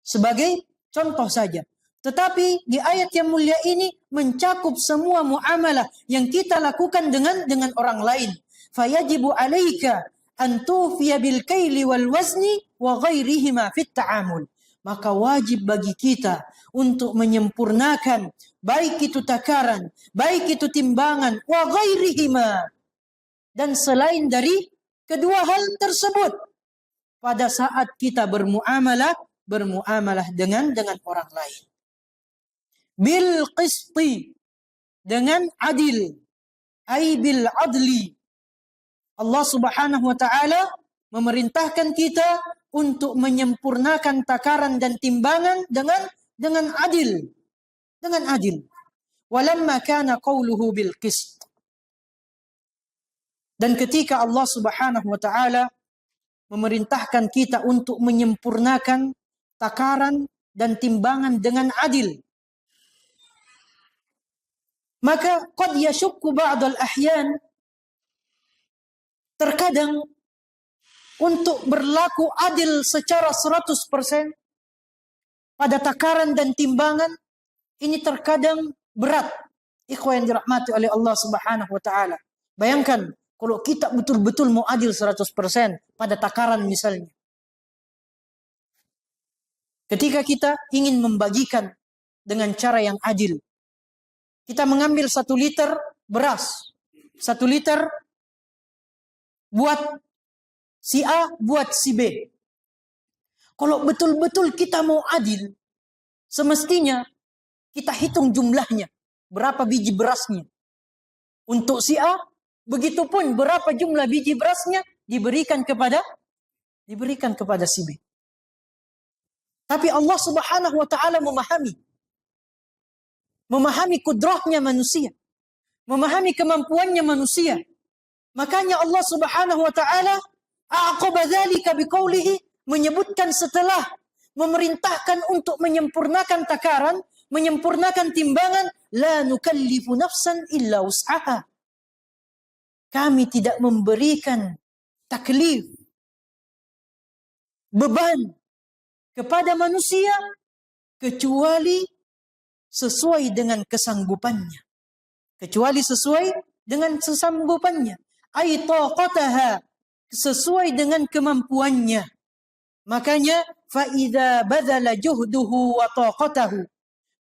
Sebagai contoh saja. Tetapi di ayat yang mulia ini mencakup semua muamalah yang kita lakukan dengan orang lain. Fayajibu alaika an tufiya bil kaili wal wazni wa ghairihima fit ta'amul. maka wajib bagi kita untuk menyempurnakan baik itu takaran, baik itu timbangan, wa ghairihima, dan selain dari kedua hal tersebut pada saat kita bermuamalah dengan orang lain. Bil qisti, dengan adil, ay bil adli. Allah Subhanahu wa taala memerintahkan kita untuk menyempurnakan takaran dan timbangan dengan adil. Dengan adil. Walamma kana qawluhu bil qist. Dan ketika Allah Subhanahu wa taala memerintahkan kita untuk menyempurnakan takaran dan timbangan dengan adil, maka qad yashukku ba'd al-ahyan, terkadang untuk berlaku adil secara 100% pada takaran dan timbangan ini terkadang berat. Ikhwan yang dirahmati oleh Allah Subhanahu wa taala. Bayangkan kalau kita betul-betul mau adil 100% pada takaran misalnya. Ketika kita ingin membagikan dengan cara yang adil, kita mengambil 1 liter beras, 1 liter buat si A, buat si B. Kalau betul-betul kita mau adil, semestinya kita hitung jumlahnya, berapa biji berasnya. Untuk si A, begitupun berapa jumlah biji berasnya diberikan kepada si B. Tapi Allah Subhanahu wa taala memahami kudrahnya manusia, memahami kemampuannya manusia. Makanya Allah Subhanahu wa taala aqaba dzalika biqaulihi, menyebutkan setelah memerintahkan untuk menyempurnakan takaran, menyempurnakan timbangan, la nukallifu nafsan illa wus'aha. Kami tidak memberikan taklif, beban kepada manusia kecuali sesuai dengan kesanggupannya. Kecuali sesuai dengan kesanggupannya. Ay taqataha, sesuai dengan kemampuannya. Makanya fa'idha badala juhduhu wa taqatahu,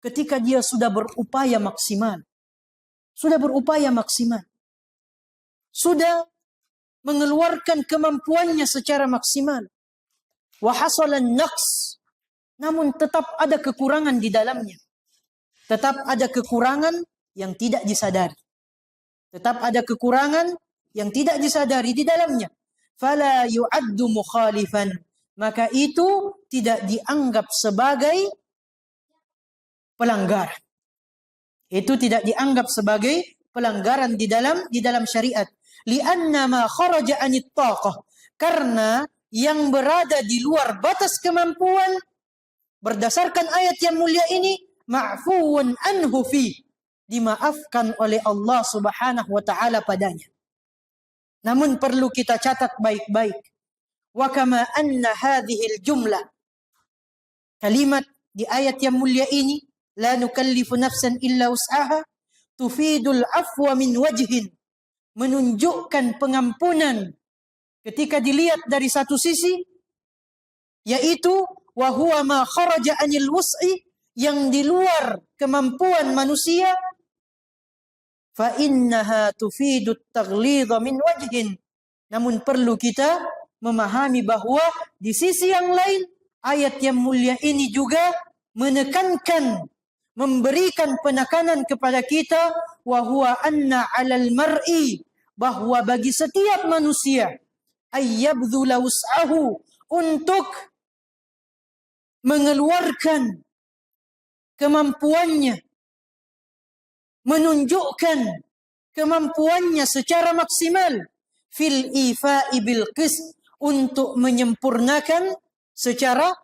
ketika dia sudah berupaya maksimal, sudah mengeluarkan kemampuannya secara maksimal, wa hasalan naqs, namun tetap ada kekurangan di dalamnya, tetap ada kekurangan yang tidak disadari, di dalamnya, fala yu'addu mukhalifan, maka itu tidak dianggap sebagai pelanggaran. Itu tidak dianggap sebagai pelanggaran di dalam syariat. Lianna ma kharaja 'anit taqah, karena yang berada di luar batas kemampuan berdasarkan ayat yang mulia ini ma'fuun anhu fi, dimaafkan oleh Allah Subhanahu wa taala padanya. Namun perlu kita catat baik-baik. Wa kama anna hadhil jumlah, kalimat di ayat yang mulia ini, la nukallifu nafsan illa wus'aha, tufidul afwa min wajhin, menunjukkan pengampunan ketika dilihat dari satu sisi, yaitu wa huwa ma kharaja anil wus'i, yang di luar kemampuan manusia, fa innaha tufidut taghlidha min wajhin. Namun perlu kita memahami bahwa di sisi yang lain ayat yang mulia ini juga menekankan, memberikan penekanan kepada kita, wa huwa anna 'alal mar'i, bahwa bagi setiap manusia ayyabdhula wus'ahu, untuk mengeluarkan kemampuannya, menunjukkan kemampuannya secara maksimal, fil ifa'i bil qist, untuk menyempurnakan secara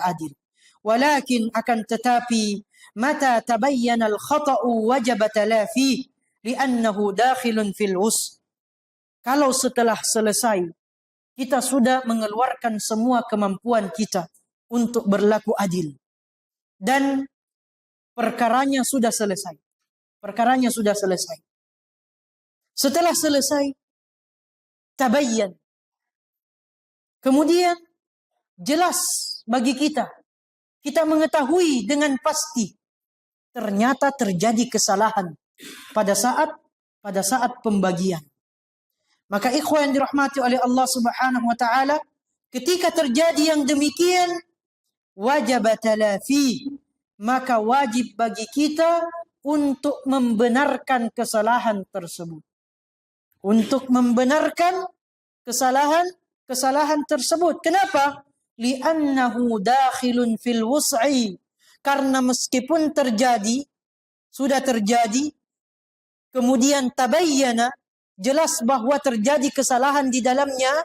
adil, walakin akan tetapi mata tabayyana al khata'u wajaba talafi li'annahu dakhilun fil wus', kalau setelah selesai kita sudah mengeluarkan semua kemampuan kita untuk berlaku adil dan perkaranya sudah selesai. Setelah selesai, tabayyan, kemudian jelas bagi kita. Kita mengetahui dengan pasti ternyata terjadi kesalahan pada saat pembagian. Maka ikhwan yang dirahmati oleh Allah Subhanahu wa taala, ketika terjadi yang demikian, wajib talafi, maka wajib bagi kita untuk membenarkan kesalahan tersebut. Untuk membenarkan kesalahan tersebut. Kenapa? Li'annahu dakhilun fil wus'i. Karena meskipun sudah terjadi, kemudian tabayyana, jelas bahwa terjadi kesalahan di dalamnya,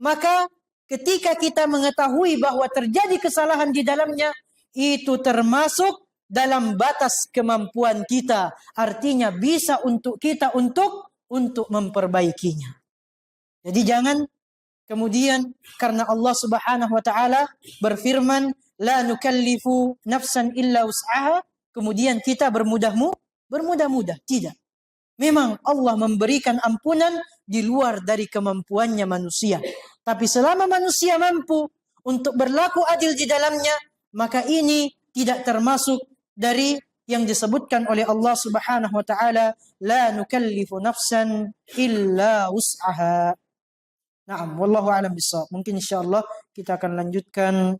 maka ketika kita mengetahui bahwa terjadi kesalahan di dalamnya, itu termasuk dalam batas kemampuan kita. Artinya bisa untuk kita untuk memperbaikinya. Jadi jangan kemudian karena Allah Subhanahu wa taala berfirman, la nukallifu nafsan illa wus'aha, kemudian kita bermudah-mudah. Tidak. Memang Allah memberikan ampunan di luar dari kemampuannya manusia. Tapi selama manusia mampu untuk berlaku adil di dalamnya, maka ini tidak termasuk dari yang disebutkan oleh Allah Subhanahu wa taala, la nukallifu nafsan illa wus'aha. Naam, wallahu a'lam bishawab. Mungkin insyaallah kita akan lanjutkan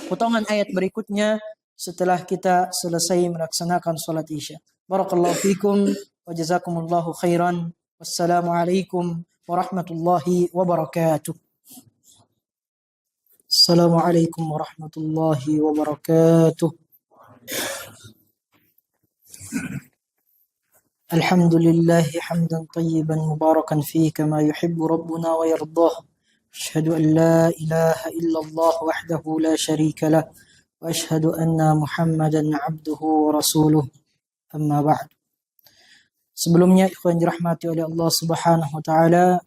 potongan ayat berikutnya setelah kita selesai melaksanakan salat Isya. Barakallahu fikum wa jazakumullahu khairan. Wassalamualaikum warahmatullahi wabarakatuh. Assalamualaikum warahmatullahi wabarakatuh. الحمد لله حمدا طيبا مباركا فيه كما يحب ربنا ويرضاه. أشهد أن لا إله إلا الله وحده لا شريك له وأشهد أن محمدا عبده ورسوله أما بعد. Sebelumnya ikhwan dirahmati oleh Allah Subhanahu wa taala,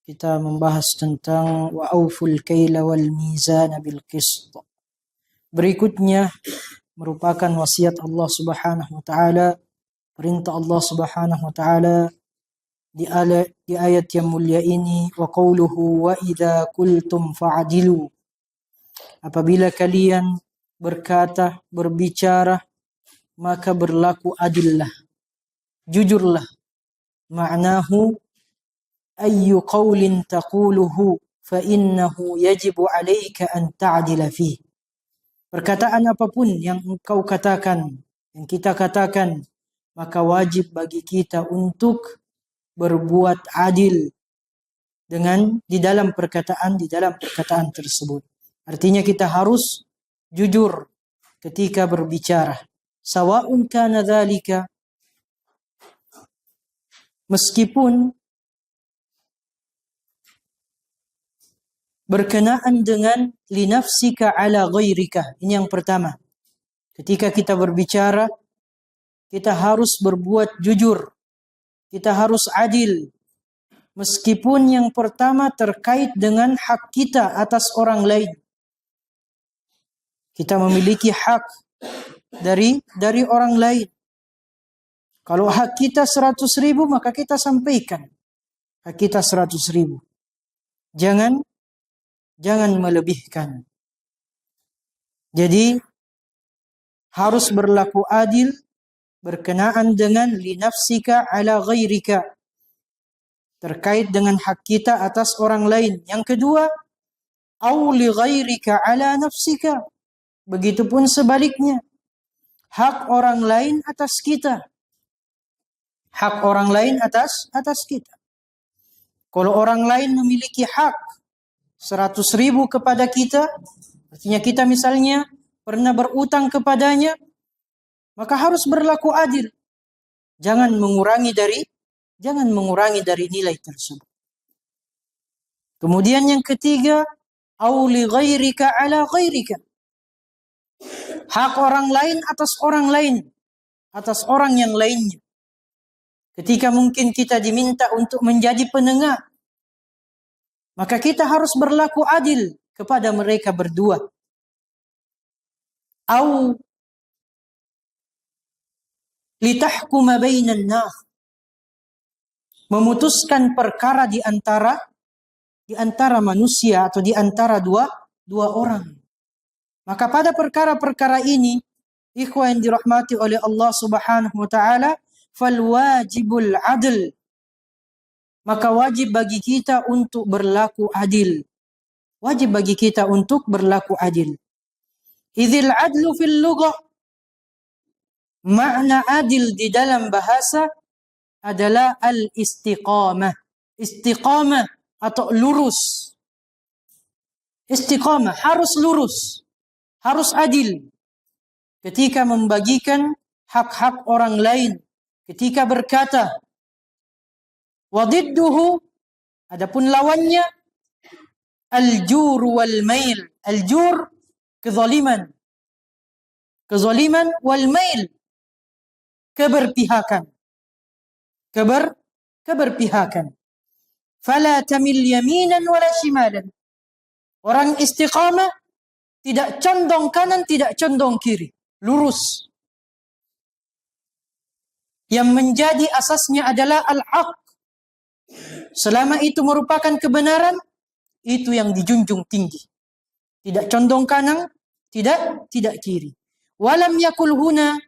kita membahas tentang wa auful kaila wal mizan bil qist. Berikutnya merupakan wasiat Allah Subhanahu wa taala, perintah Allah Subhanahu wa taala di ayat yang mulia ini, wa qauluhu wa idza qultum fa'dilu. Apabila kalian berkata, berbicara, maka berlaku adillah. Jujurlah. Ma'nahu ayyu qawlin taquluhu fa innahu yajibu 'alaika an ta'dila fihi. Perkataan apapun yang engkau katakan, yang kita katakan, maka wajib bagi kita untuk berbuat adil di dalam perkataan tersebut. Artinya kita harus jujur ketika berbicara. Sawa'un kana dzalika, meskipun berkenaan dengan linafsika ala ghairika. Ini yang pertama. Ketika kita berbicara, kita harus berbuat jujur. Kita harus adil. Meskipun yang pertama terkait dengan hak kita atas orang lain. Kita memiliki hak dari orang lain. Kalau hak kita 100.000, maka kita sampaikan. Hak kita 100.000. Jangan melebihkan. Jadi harus berlaku adil berkenaan dengan linafsika ala ghairika, terkait dengan hak kita atas orang lain. Yang kedua, au li ghairika ala nafsika, begitupun sebaliknya, hak orang lain atas kita. Hak orang lain atas kita. Kalau orang lain memiliki hak 100.000 kepada kita, artinya kita misalnya pernah berutang kepadanya, maka harus berlaku adil. Jangan mengurangi dari nilai tersebut. Kemudian yang ketiga, au li ghairika ala ghairika. Hak orang lain atas orang lain, atas orang yang lainnya. Ketika mungkin kita diminta untuk menjadi penengah, maka kita harus berlaku adil kepada mereka berdua. Au litahkuma bainan nas, memutuskan perkara di antara di antara manusia atau di antara dua orang. Maka pada perkara-perkara ini, ikhwan yang dirahmati oleh Allah Subhanahu wa taala, fal wajibul adl. Maka wajib bagi kita untuk berlaku adil. Wajib bagi kita untuk berlaku adil. Idzil adlu fil lughah, makna adil di dalam bahasa adalah al-istiqamah. Istiqamah atau lurus. Istiqamah, harus lurus. Harus adil. Ketika membagikan hak-hak orang lain. Ketika berkata. Wadidduhu, adapun lawannya, al-jur wal mail. Al-jur, kezaliman. Kezaliman wal mail, keberpihakan. Keberpihakan. Fala tamil yaminan wala shimalan. Orang istiqamah tidak condong kanan, tidak condong kiri. Lurus. Yang menjadi asasnya adalah al-haq. Selama itu merupakan kebenaran, itu yang dijunjung tinggi. Tidak condong kanan, tidak kiri. Walam yakul huna,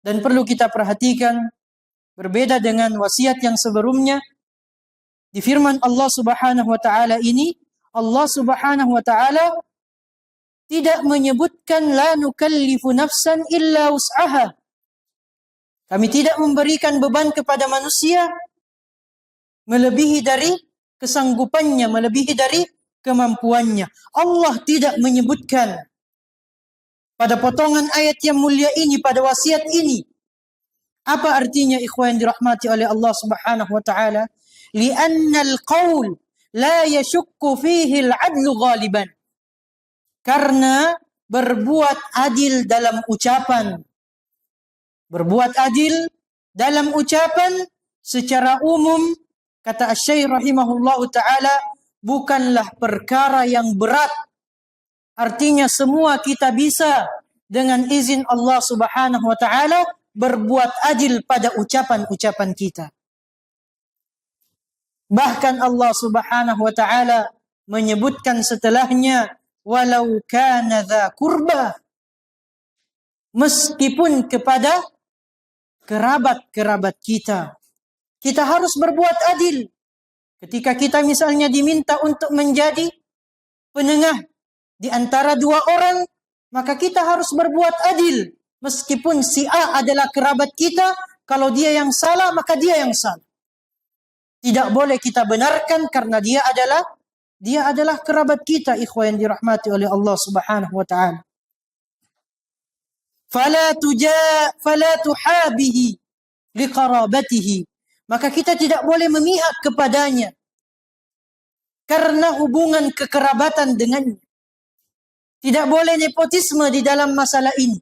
dan perlu kita perhatikan, berbeda dengan wasiat yang sebelumnya, di firman Allah Subhanahu wa taala ini, Allah Subhanahu wa taala tidak menyebutkan la nukallifu nafsan illa wus'aha. Kami tidak memberikan beban kepada manusia melebihi dari kesanggupannya, melebihi dari kemampuannya. Allah tidak menyebutkan pada potongan ayat yang mulia ini, pada wasiat ini. Apa artinya ikhwan dirahmati oleh Allah Subhanahu wa taala? Li'anna al-qawl la yashukku fihi al-'adlu ghaliban. Karena berbuat adil dalam ucapan. Berbuat adil dalam ucapan secara umum, kata Asy-Syaikh rahimahullahu taala, bukanlah perkara yang berat. Artinya semua kita bisa dengan izin Allah Subhanahu wa taala berbuat adil pada ucapan-ucapan kita. Bahkan Allah Subhanahu wa taala menyebutkan setelahnya, walau kana dza qurba, meskipun kepada kerabat-kerabat kita. Kita harus berbuat adil. Ketika kita misalnya diminta untuk menjadi penengah di antara dua orang, maka kita harus berbuat adil. Meskipun si A adalah kerabat kita, kalau dia yang salah, maka dia yang salah. Tidak boleh kita benarkan karena dia adalah kerabat kita, ikhwan yang dirahmati oleh Allah Subhanahu wa taala. Fala tuhabihi liqarabatihi. Maka kita tidak boleh memihak kepadanya karena hubungan kekerabatan dengannya. Tidak boleh nepotisme di dalam masalah ini.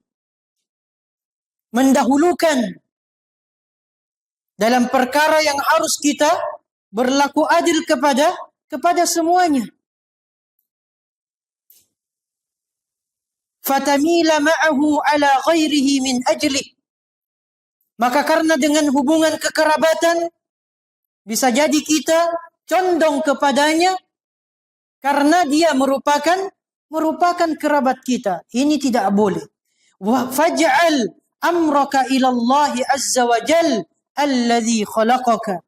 Mendahulukan dalam perkara yang harus kita berlaku adil kepada semuanya. Fatamila ma'ahu ala ghairihi min ajlih. Maka karena dengan hubungan kekerabatan, bisa jadi kita condong kepadanya karena dia merupakan kerabat kita. Ini tidak boleh. Faj'al amraka ila Allah azza wa jal alladhi khalaqaka.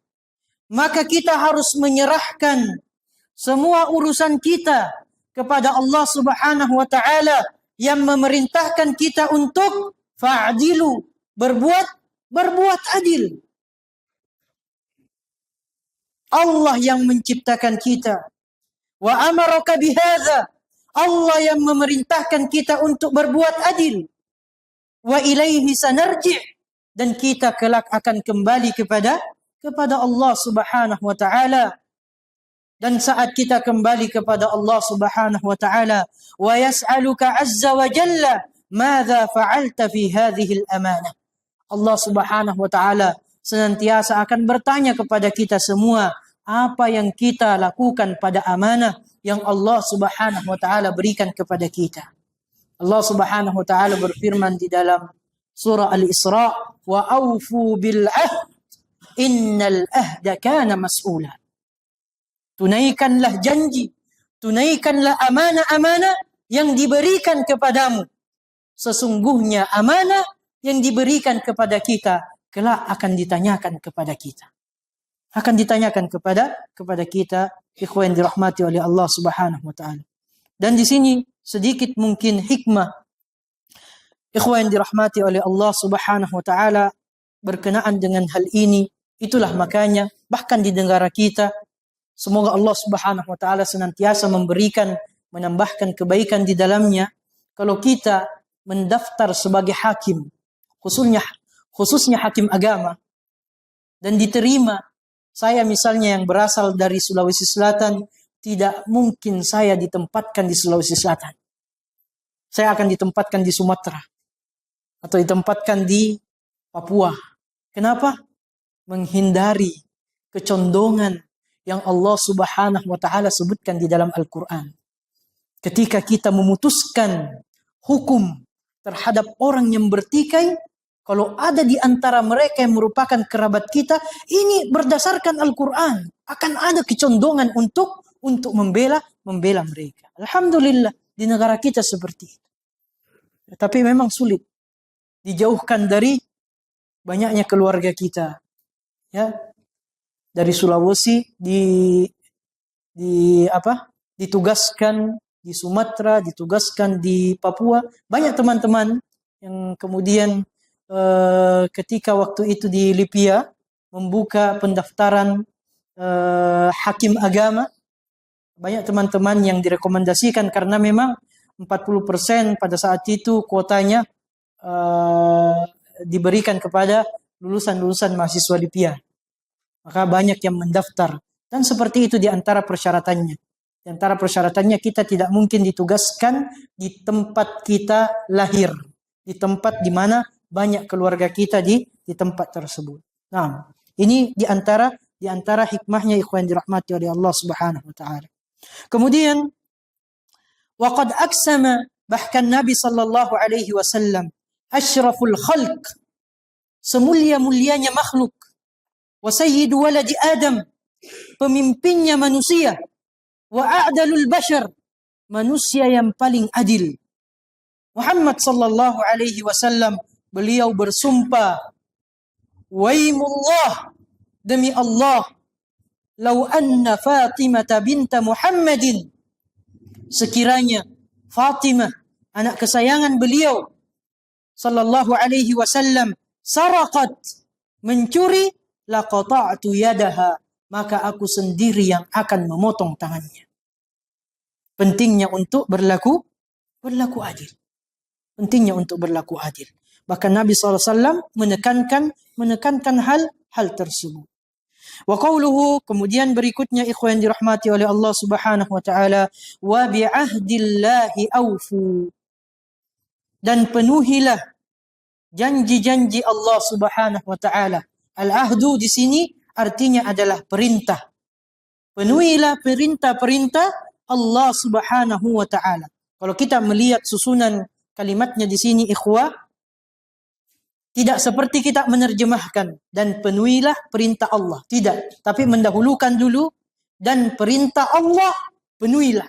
Maka kita harus menyerahkan semua urusan kita kepada Allah Subhanahu wa taala yang memerintahkan kita untuk fa'dilu, berbuat adil. Allah yang menciptakan kita. Wa amaraka bihadza. Allah yang memerintahkan kita untuk berbuat adil. Wa ilaihi sanarji'. Dan kita kelak akan kembali kepada Allah Subhanahu wa taala. Dan saat kita kembali kepada Allah Subhanahu wa taala, wa yas'aluka azza wa jalla, madza fa'alta fi hadhihi al-amanah. Allah Subhanahu wa taala senantiasa akan bertanya kepada kita semua, apa yang kita lakukan pada amanah yang Allah Subhanahu wa taala berikan kepada kita. Allah Subhanahu wa taala berfirman di dalam surah Al-Isra, wa aufu bil ahd innal ahda kana mas'ula. tunaikanlah janji, tunaikanlah amanah-amanah yang diberikan kepadamu. Sesungguhnya amanah yang diberikan kepada kita kelak akan ditanyakan kepada kita. Akan ditanyakan kepada kita, ikhwan dirahmati oleh Allah Subhanahu wa taala. Dan di sini sedikit mungkin hikmah, ikhwan dirahmati oleh Allah Subhanahu wa taala, berkenaan dengan hal ini. Itulah makanya bahkan di negara kita, semoga Allah Subhanahu wa taala senantiasa memberikan, menambahkan kebaikan di dalamnya. Kalau kita mendaftar sebagai hakim, khususnya hakim agama, dan diterima, saya misalnya yang berasal dari Sulawesi Selatan, tidak mungkin saya ditempatkan di Sulawesi Selatan. Saya akan ditempatkan di Sumatera atau ditempatkan di Papua. Kenapa? Menghindari kecondongan yang Allah Subhanahu wa taala sebutkan di dalam Al-Qur'an. Ketika kita memutuskan hukum terhadap orang yang bertikai, kalau ada di antara mereka yang merupakan kerabat kita, ini berdasarkan Al-Quran, akan ada kecondongan untuk membela mereka. Alhamdulillah di negara kita seperti itu. Tapi memang sulit dijauhkan dari banyaknya keluarga kita, ya, dari Sulawesi ditugaskan di Sumatera, ditugaskan di Papua. Banyak teman-teman yang kemudian ketika waktu itu di Libya membuka pendaftaran hakim agama, banyak teman-teman yang direkomendasikan karena memang 40% pada saat itu kuotanya diberikan kepada lulusan-lulusan mahasiswa Libya. Maka banyak yang mendaftar. Dan seperti itu di antara persyaratannya. Di antara persyaratannya kita tidak mungkin ditugaskan di tempat kita lahir, di tempat di mana banyak keluarga kita di tempat tersebut. Nah, ini di antara hikmahnya ikhwan dirahmati oleh Allah Subhanahu wa taala. Kemudian waqad aqsama, bahkan Nabi sallallahu alaihi wasallam, asyraful khalq, semulia-mulianya makhluk, wa sayyidu waladi Adam, pemimpinnya manusia, wa a'dalul bashar, manusia yang paling adil. Muhammad sallallahu alaihi wasallam, beliau bersumpah, waimullah, demi Allah, lau anna Fatimah binta Muhammadin, sekiranya Fatimah, anak kesayangan beliau sallallahu alaihi wasallam, saraqat, mencuri, laqata'tu yadaha, maka aku sendiri yang akan memotong tangannya. Pentingnya untuk berlaku adil. Pentingnya untuk berlaku adil. Bahkan Nabi SAW menekankan hal tersebut. Wa qawluhu, kemudian berikutnya ikhwan dirahmati oleh Allah Subhanahu wa taala, wa bi'ahdillahi awfu, dan penuhilah janji-janji Allah Subhanahu wa taala. Al-ahdu di sini artinya adalah perintah. Penuhilah perintah-perintah Allah Subhanahu wa taala. Kalau kita melihat susunan kalimatnya di sini ikhwah, tidak seperti kita menerjemahkan dan penuhilah perintah Allah. Tidak. Tapi mendahulukan dulu dan perintah Allah penuhilah.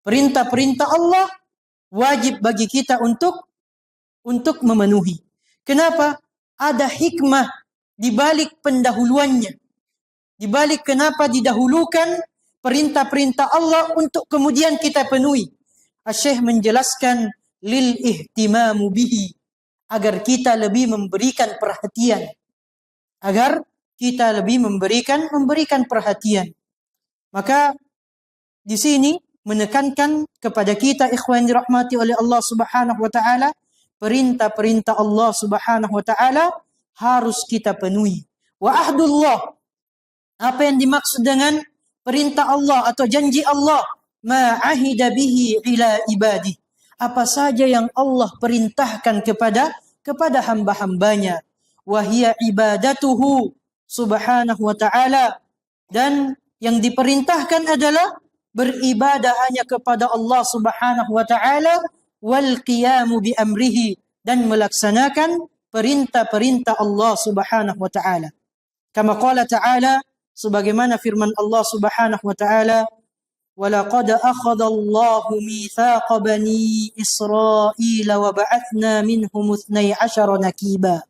Perintah-perintah Allah wajib bagi kita untuk memenuhi. Kenapa? Ada hikmah di balik pendahuluannya. Di balik kenapa didahulukan perintah-perintah Allah untuk kemudian kita penuhi. Asy-Syaikh menjelaskan lil ihtimamu bihi, agar kita lebih memberikan perhatian. Agar kita lebih memberikan perhatian. Maka di sini menekankan kepada kita ikhwan dirahmati oleh Allah Subhanahu wa taala, perintah-perintah Allah Subhanahu wa taala harus kita penuhi. Wa ahdullah, apa yang dimaksud dengan perintah Allah atau janji Allah? Ma ahida bihi ila ibadi, apa saja yang Allah perintahkan kepada hamba-hambanya. Wahia ibadatuhu subhanahu wa ta'ala, dan yang diperintahkan adalah beribadah hanya kepada Allah Subhanahu wa taala, wal qiyamu bi amrihi, dan melaksanakan perintah-perintah Allah Subhanahu wa taala. Kama qala ta'ala, sebagaimana firman Allah Subhanahu wa taala, "Walaqad akhadha Allahu mitsaqa bani Israil wa ba'atsna minhum 12 naqiba.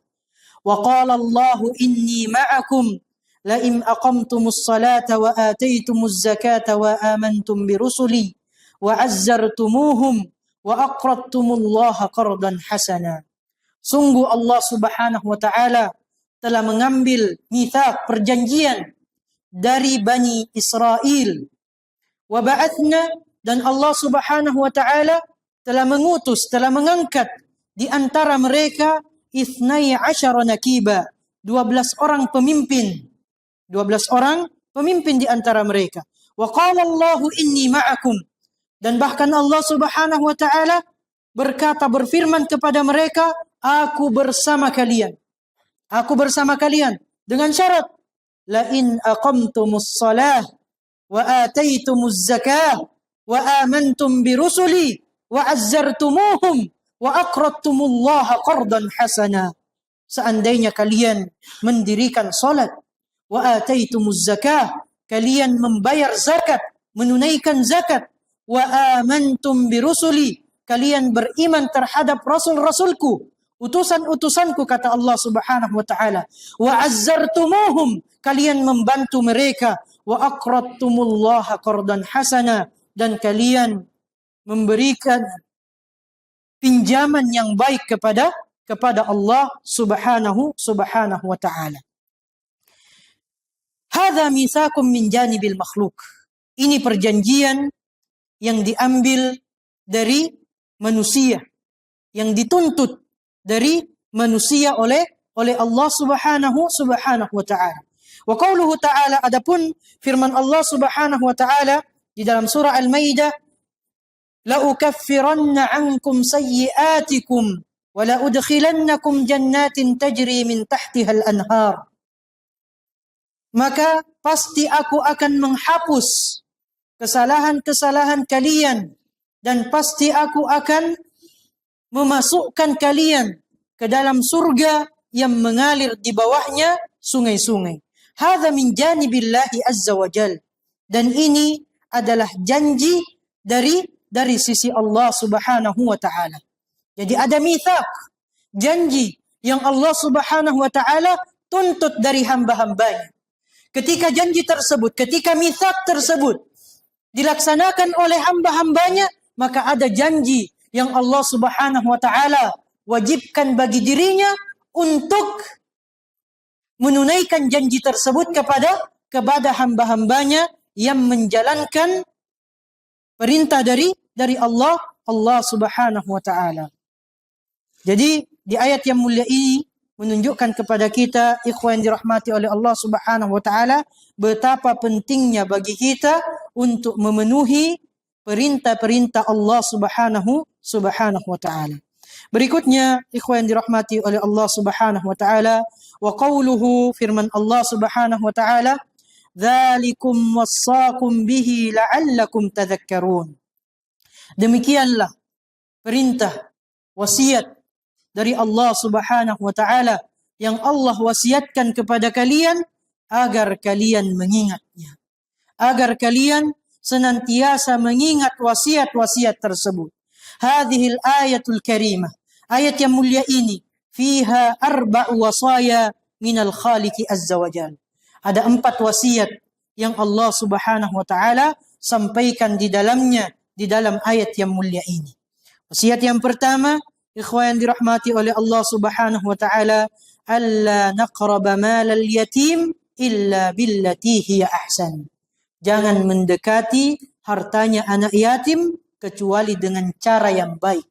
Wa qala Allahu inni ma'akum la in aqamtumus salata wa ataitumuz zakata wa amantum bi rusuli wa 'azzartumuhum wa aqradtumullaha qardan hasana." Sungguh Allah Subhanahu wa taala telah mengambil mitsaq, perjanjian dari Bani Israel. Wa ba'athna, dan Allah Subhanahu wa taala telah mengutus, telah mengangkat di antara mereka 12 naqiba, 12 orang pemimpin. 12 orang pemimpin di antara mereka. Wa qala Allahu inni ma'akum, dan bahkan Allah Subhanahu wa taala berkata, berfirman kepada mereka, aku bersama kalian. Aku bersama kalian dengan syarat, la in aqamtumus shalah wa ataitumuz zakah wa amantum bi rusuli wa azzartumuhum wa aqradtumullaha qardan hasana. Seandainya kalian mendirikan salat, wa ataitumuz zakah, kalian membayar zakat, menunaikan zakat, wa amantum bi rusuli, kalian beriman terhadap rasul-rasulku, utusan-utusanku, kata Allah Subhanahu wa taala. Wa azzartumuhum, kalian membantu mereka. Wa aqradtumullaha qardan hasana, dan kalian memberikan pinjaman yang baik kepada Allah Subhanahu wa taala. Hadza mitsaqun min janibil makhluk. Ini perjanjian yang diambil dari manusia, yang dituntut dari manusia oleh Allah Subhanahu wa taala. Wa qauluhu ta'ala, adapun firman Allah Subhanahu wa taala di dalam surah Al-Maidah, la ukaffiranna 'ankum sayyi'atikum wa la udkhilannakum jannatin tajri min tahtiha al-anhar. Maka pasti aku akan menghapus kesalahan-kesalahan kalian, dan pasti aku akan memasukkan kalian ke dalam surga yang mengalir di bawahnya sungai-sungai. Hadza min janibillahi azza wa jal. Dan ini adalah janji dari sisi Allah Subhanahu wa taala. Jadi ada mitsaq, janji yang Allah Subhanahu wa taala tuntut dari hamba-hambanya. Ketika janji tersebut, ketika mitsaq tersebut dilaksanakan oleh hamba-hambanya, maka ada janji yang Allah Subhanahu wa taala wajibkan bagi dirinya untuk menunaikan janji tersebut kepada hamba-hambanya yang menjalankan perintah dari Allah Subhanahu wa taala. Jadi di ayat yang mulia ini menunjukkan kepada kita, ikhwan yang dirahmati oleh Allah Subhanahu wa taala, betapa pentingnya bagi kita untuk memenuhi perintah-perintah Allah Subhanahu wa taala. Berikutnya, ikhwan yang dirahmati oleh Allah Subhanahu wa taala, wa qauluhu, firman Allah Subhanahu wa taala, dzalikum wassaqum bihi la'allakum tadhakkarun. Demikianlah perintah, wasiat dari Allah Subhanahu wa taala yang Allah wasiatkan kepada kalian agar kalian mengingatnya, agar kalian senantiasa mengingat wasiat-wasiat tersebut. Hadhil ayatul karimah, ayat yang mulia ini, fiha arba'u wasaya minal khaliqi azza wa jal. Ada 4 wasiat yang Allah Subhanahu wa taala sampaikan di dalamnya, di dalam ayat yang mulia ini. Wasiat yang pertama, ikhwan yang dirahmati oleh Allah Subhanahu wa taala, alla naqraba malal yatim illa billati hiya ahsan. Jangan mendekati hartanya anak yatim kecuali dengan cara yang baik,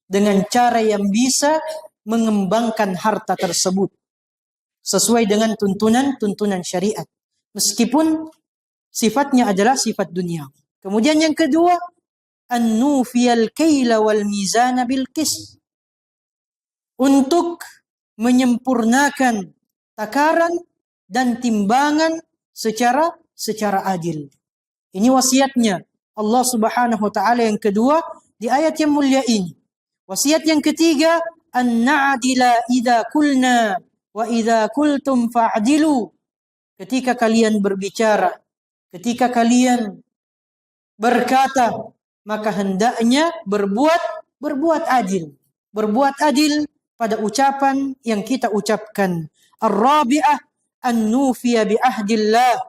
dengan cara yang bisa mengembangkan harta tersebut sesuai dengan tuntunan syariat, meskipun sifatnya adalah sifat dunia. Kemudian yang kedua, an-nufiyal kaila wal mizana bil qist, untuk menyempurnakan takaran dan timbangan secara adil. Ini wasiatnya Allah Subhanahu wa taala yang kedua di ayat yang mulia ini. Wasiat yang ketiga, an-na'dila idza kulna wa idza kultum fa'dilu. ketika kalian berbicara, ketika kalian berkata, maka hendaknya berbuat adil. Berbuat adil pada ucapan yang kita ucapkan. Ar-rabi'ah an-nufiya bi ahdillah.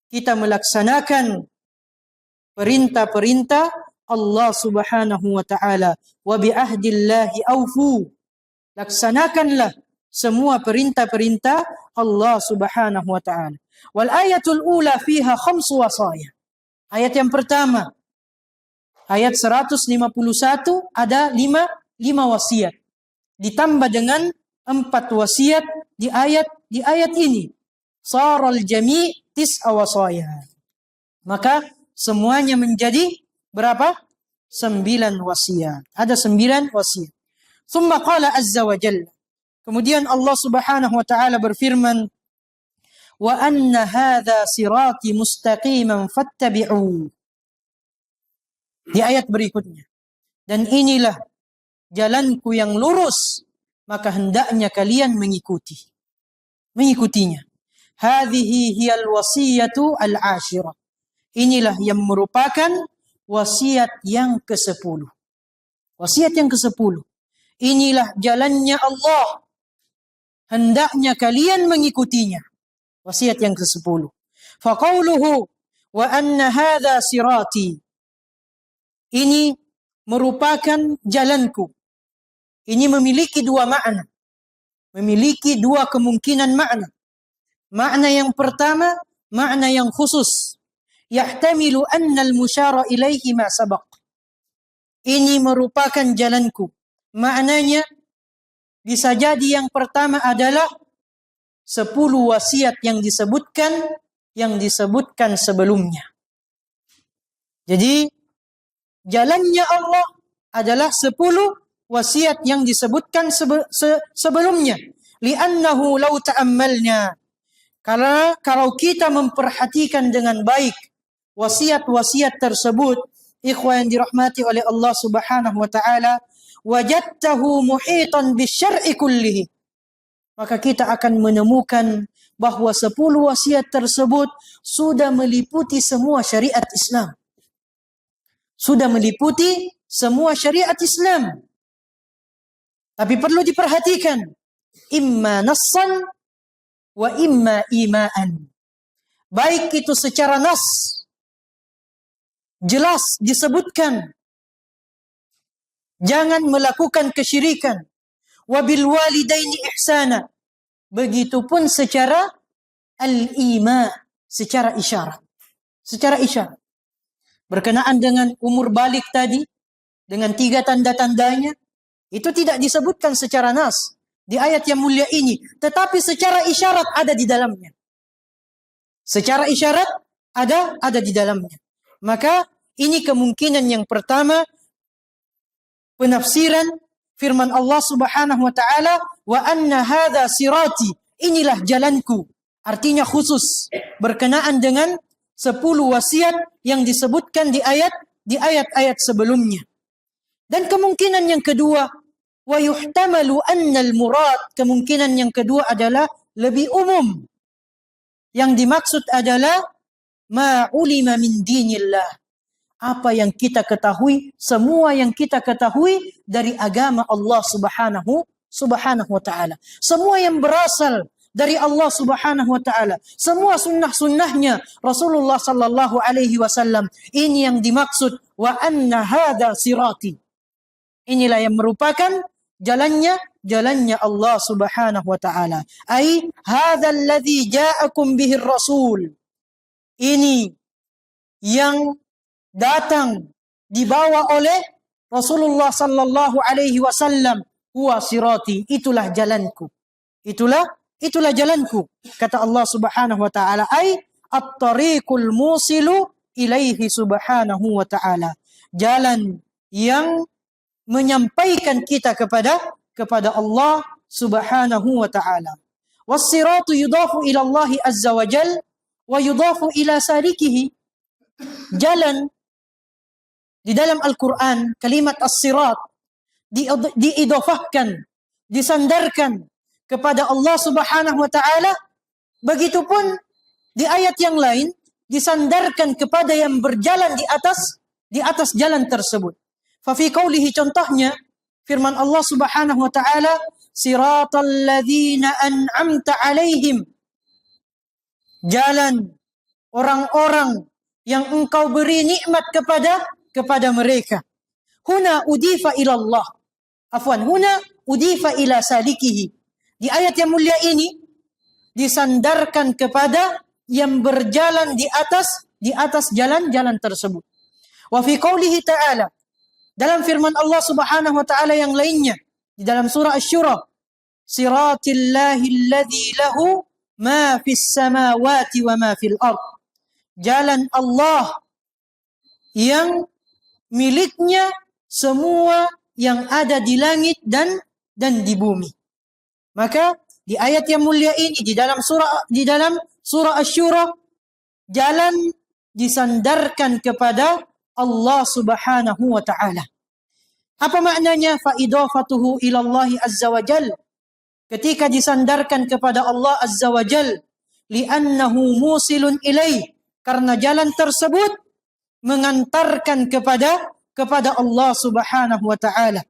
Kita melaksanakan perintah-perintah Allah Subhanahu wa taala. Wa bi ahdillahi aufu. Laksanakanlah semua perintah-perintah Allah Subhanahu wa taala. Wal ayatul ula fiha khamsu wasaya. Ayat yang pertama, ayat 151 ada lima wasiat. Ditambah dengan 4 wasiat di ayat ini. Saral jami' tis'a wasaya. Maka semuanya menjadi berapa? 9 wasiat. Ada 9 wasiat. Tsumma qala azza wa jalla. Kemudian Allah Subhanahu wa taala berfirman, "Wa anna hadza sirati mustaqiman fattabi'u." Di ayat berikutnya. Dan inilah jalanku yang lurus, maka hendaknya kalian mengikutinya. Hadhihi hiyal wasiyatu al-ashirah. Inilah yang merupakan wasiat yang ke-10. Wasiat yang ke-10. Inilah jalannya Allah. Hendaknya kalian mengikutinya. Wasiat yang ke-10. Faqauluhu wa anna hadza sirati. Ini merupakan jalanku. Ini memiliki 2 makna. Memiliki 2 kemungkinan makna. Makna yang pertama, makna yang khusus. Yahtamilu anna al-musyara ilaihi ma sabaq. Ini merupakan jalanku. Maknanya bisa jadi yang pertama adalah 10 wasiat yang disebutkan sebelumnya. Jadi jalannya Allah adalah 10 wasiat yang disebutkan sebelumnya. Li'annahu law ta'ammalna. Karena kalau kita memperhatikan dengan baik wasiat-wasiat tersebut, ikhwan yang dirahmati oleh Allah Subhanahu wa taala, wajadtahu muhitan bisyar'i kullihi. Maka kita akan menemukan bahwa 10 wasiat tersebut sudah meliputi semua syariat Islam. Sudah meliputi semua syariat Islam. Tapi perlu diperhatikan, imma nassan wa imma ima'an. Baik itu secara nas, jelas disebutkan, jangan melakukan kesyirikan. Wabil walidaini ihsana. Begitupun secara al-ima, secara isyarat. Secara isyarat. Berkenaan dengan umur balik tadi, dengan 3 tanda-tandanya, itu tidak disebutkan secara nas di ayat yang mulia ini, tetapi secara isyarat ada di dalamnya. Secara isyarat ada di dalamnya. Maka ini kemungkinan yang pertama, penafsiran firman Allah Subhanahu wa taala, wa anna hadza sirati, inilah jalanku. Artinya khusus berkenaan dengan 10 wasiat yang disebutkan di ayat-ayat sebelumnya. Dan kemungkinan yang kedua, wa yuhtamalu anna al-murad, kemungkinan yang kedua adalah lebih umum. Yang dimaksud adalah ma ulima min dinillah. Apa yang kita ketahui, semua yang kita ketahui dari agama Allah Subhanahu wa taala. Semua yang berasal dari Allah Subhanahu wa taala. Semua sunnah-sunnahnya Rasulullah sallallahu alaihi wasallam. Ini yang dimaksud wa anna hadza sirati. Inilah yang merupakan jalannya Allah Subhanahu wa taala. Ai hadzal ladzi ja'akum bihi rasul. Ini yang datang dibawa oleh Rasulullah sallallahu alaihi wasallam, huwa sirati, itulah jalanku. Itulah jalanku, kata Allah Subhanahu wa taala, ai at-tariqul musilu ilaihi subhanahu wa taala. Jalan yang menyampaikan kita kepada Allah Subhanahu wa taala. Was-siratu yudafu ila Allah azza wa jalla wa yudafu ila salikihi. Jalan di dalam Al-Quran, kalimat as-sirat diidofahkan, disandarkan kepada Allah Subhanahu wa taala. Begitupun Di ayat yang lain disandarkan kepada yang berjalan di atas jalan tersebut. Fa fi qoulihi, contohnya firman Allah Subhanahu wa taala, siratal ladzina an'amta alaihim, jalan orang-orang yang engkau beri nikmat kepada mereka. Huna udifa ila Allah. Afwan, huna udifa ila salikihi. Di ayat yang mulia ini disandarkan kepada yang berjalan di atas jalan-jalan tersebut. Wa fi qoulihi ta'ala, dalam firman Allah Subhanahu wa taala yang lainnya di dalam surah Asy-Syura, siratillahi alladzi lahu ma fis samawati wa ma fil ard. Jalan Allah yang miliknya semua yang ada di langit dan di bumi. Maka di ayat yang mulia ini di dalam surah Asy-Syura, jalan disandarkan kepada Allah Subhanahu wa taala. Apa maknanya fa idafatuhu ila Allah azza wa jal? Ketika disandarkan kepada Allah azza wa jal, li'annahu musilun ilaih, karena jalan tersebut mengantarkan kepada Allah Subhanahu wa taala.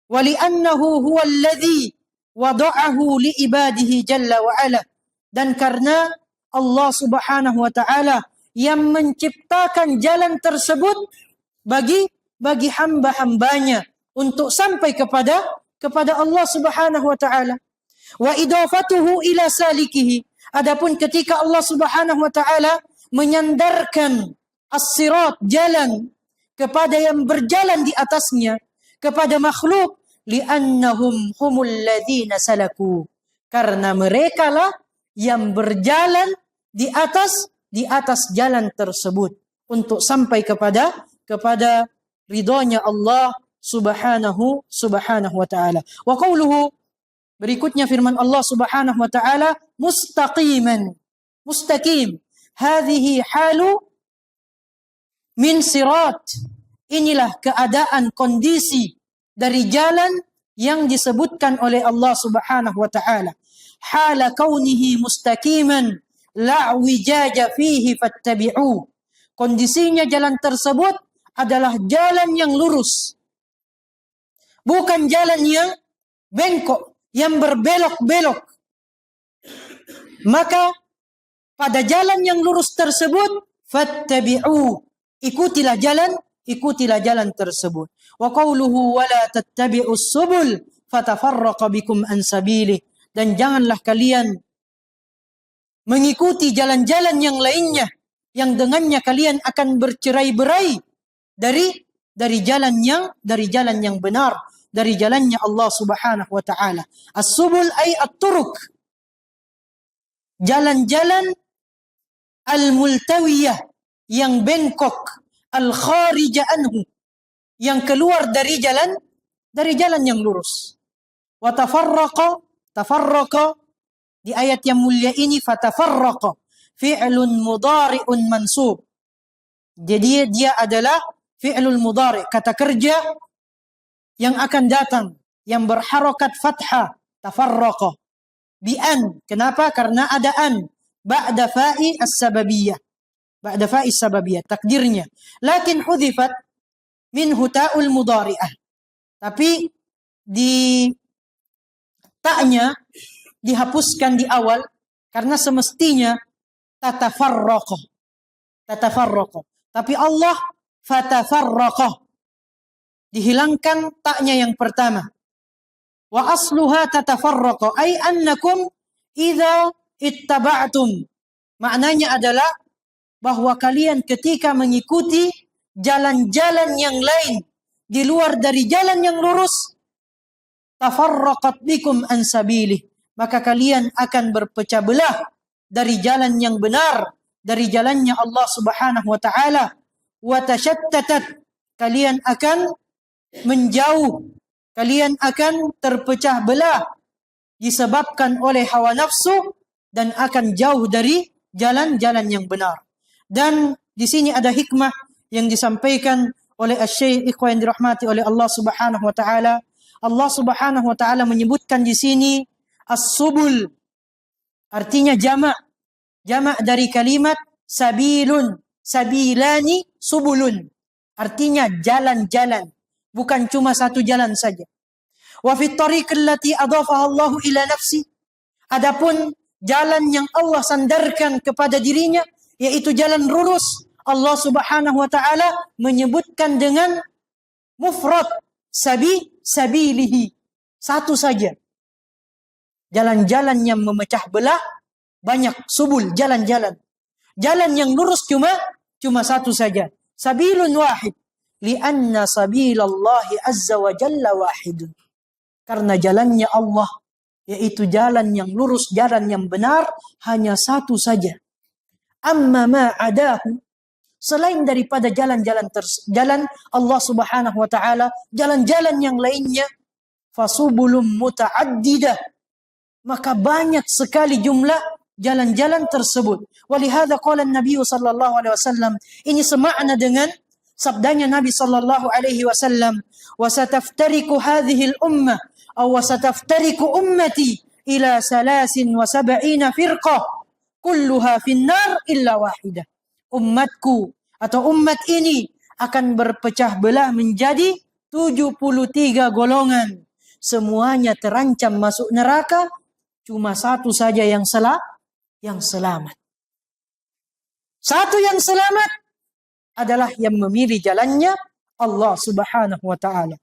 Wa li'annahu huwa alladhi wada'ahu li ibadihi jalla wa ala, dan karena Allah Subhanahu wa taala yang menciptakan jalan tersebut bagi hamba-hambanya untuk sampai kepada Allah Subhanahu wa taala. Wa idafatuhu ila salikihi, adapun ketika Allah Subhanahu wa taala menyandarkan as-sirat, jalan, kepada yang berjalan di atasnya, kepada makhluk, li'annahum humul ladzina salaku, karena merekalah yang berjalan di atas jalan tersebut untuk sampai kepada ridhonya Allah Subhanahu wa taala. Wa qauluhu, berikutnya firman Allah Subhanahu wa taala, mustaqiman, mustaqim, hadhihi halu min sirat, inilah keadaan kondisi dari jalan yang disebutkan oleh Allah Subhanahu wa taala. Hala kaunihi mustaqiman la wijaja fihi fattabi'u. Kondisinya jalan tersebut adalah jalan yang lurus, bukan jalan yang bengkok, yang berbelok-belok. Maka pada jalan yang lurus tersebut, fattabi'u, ikutilah jalan tersebut. Wa qauluhu wala tattabi'us subul fatafarraqa bikum an sabilih, dan janganlah kalian mengikuti jalan-jalan yang lainnya yang dengannya kalian akan bercerai-berai dari jalan yang benar, dari jalannya Allah Subhanahu wa taala. As-subul ay at-turuq, jalan-jalan al-multawiyah, yang bengkok, al-kharija anhu, yang keluar dari jalan yang lurus. Wa tafarraqa di ayat yang mulia ini, fatafarraqa fi'lun mudhari'un mansub. Jadi dia adalah fi'lul mudhari', kata kerja yang akan datang, yang berharokat fathah, tafarraqa bi an. Kenapa? Karena ada an ba'da fa'i as-sababiyah, ba'da fa'i as-sababiyah takdirnya. Lakin hudhifat minhu ta'ul mudhari'ah, tapi di ta'nya dihapuskan di awal karena semestinya tatafarraqa, tapi Allah fatafarraqa, dihilangkan ta'nya yang pertama. Wa asluha tatafarraqa ay annakum idza ittaba'tum, maknanya adalah bahwa kalian ketika mengikuti jalan-jalan yang lain di luar dari jalan yang lurus, tafarraqat bikum an sabilih, maka kalian akan berpecah belah dari jalan yang benar, dari jalannya Allah Subhanahu wa taala. Wa tashattatat, kalian akan menjauh, kalian akan terpecah belah disebabkan oleh hawa nafsu dan akan jauh dari jalan-jalan yang benar. Dan di sini ada hikmah yang disampaikan oleh Asy-Syaikh, ikhwan yang dirahmati oleh Allah Subhanahu wa taala. Allah Subhanahu wa taala menyebutkan di sini as-subul, artinya jamak, jamak dari kalimat sabilun, sabilani, subulun. Artinya jalan-jalan, bukan cuma satu jalan saja. Wa fit tariq allati adhafaha Allah ila nafsi. Adapun jalan yang Allah sandarkan kepada dirinya, yaitu jalan lurus, Allah Subhanahu wa taala menyebutkan dengan mufrad, sabilihi. Satu saja. Jalan-jalan yang memecah belah banyak, subul, jalan-jalan. Jalan yang lurus cuma satu saja. Sabilun wahid. Lianna sabilallahi azza wa jalla wahidun. Karena jalannya Allah, yaitu jalan yang lurus, jalan yang benar, hanya satu saja. Amma ma'adahu, selain daripada jalan-jalan jalan Allah Subhanahu wa taala, jalan-jalan yang lainnya, fasubulum muta'addidah, maka banyak sekali jumlah jalan-jalan tersebut. Walihada qala Nabi sallallahu alaihi wasallam, ini semakna dengan sabdanya Nabi sallallahu alaihi wasallam, wa sataftariqu hadhihi al-ummah aw wa sataftariqu ummati ila 73 firqah kulluha finnar illa wahidah. Umatku atau umat ini akan berpecah belah menjadi 73 golongan. Semuanya terancam masuk neraka, cuma satu saja yang selamat. Satu yang selamat adalah yang memilih jalannya Allah Subhanahu wa taala.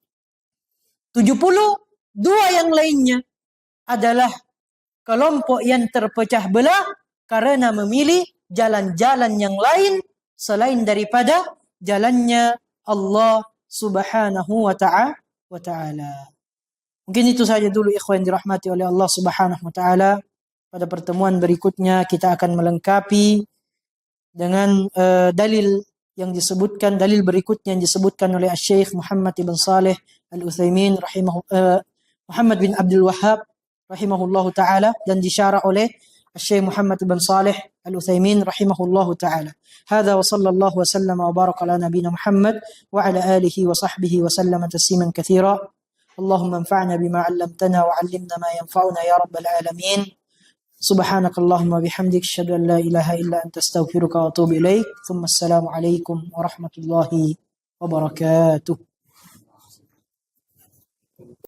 72 yang lainnya adalah kelompok yang terpecah belah karena memilih jalan-jalan yang lain selain daripada jalannya Allah Subhanahu wa taala. Mungkin itu saja dulu ikhwan dirahmati oleh Allah Subhanahu wa taala. Pada pertemuan berikutnya kita akan melengkapi dengan dalil yang disebutkan, dalil berikutnya yang disebutkan oleh Syekh Muhammad bin Saleh Al-Utsaimin Muhammad bin Abdul Wahhab rahimahullahu taala, dan disyarah oleh Syekh Muhammad bin Saleh Al-Utsaimin rahimahullahu taala. Hadza wa sallallahu wa sallama wa baraka ala nabiyyina Muhammad wa ala alihi wa sahbihi wa sallama tasliman katsira. Allahumma anfa'na bima 'allamtana wa 'allimna ma yanfa'una ya rabbal alamin. Subhanakallahumma bihamdik, asyhadu an la ilaha illa anta astaghfiruka wa atubu ilaik. Tsumma assalamu alaikum warahmatullahi wabarakatuh.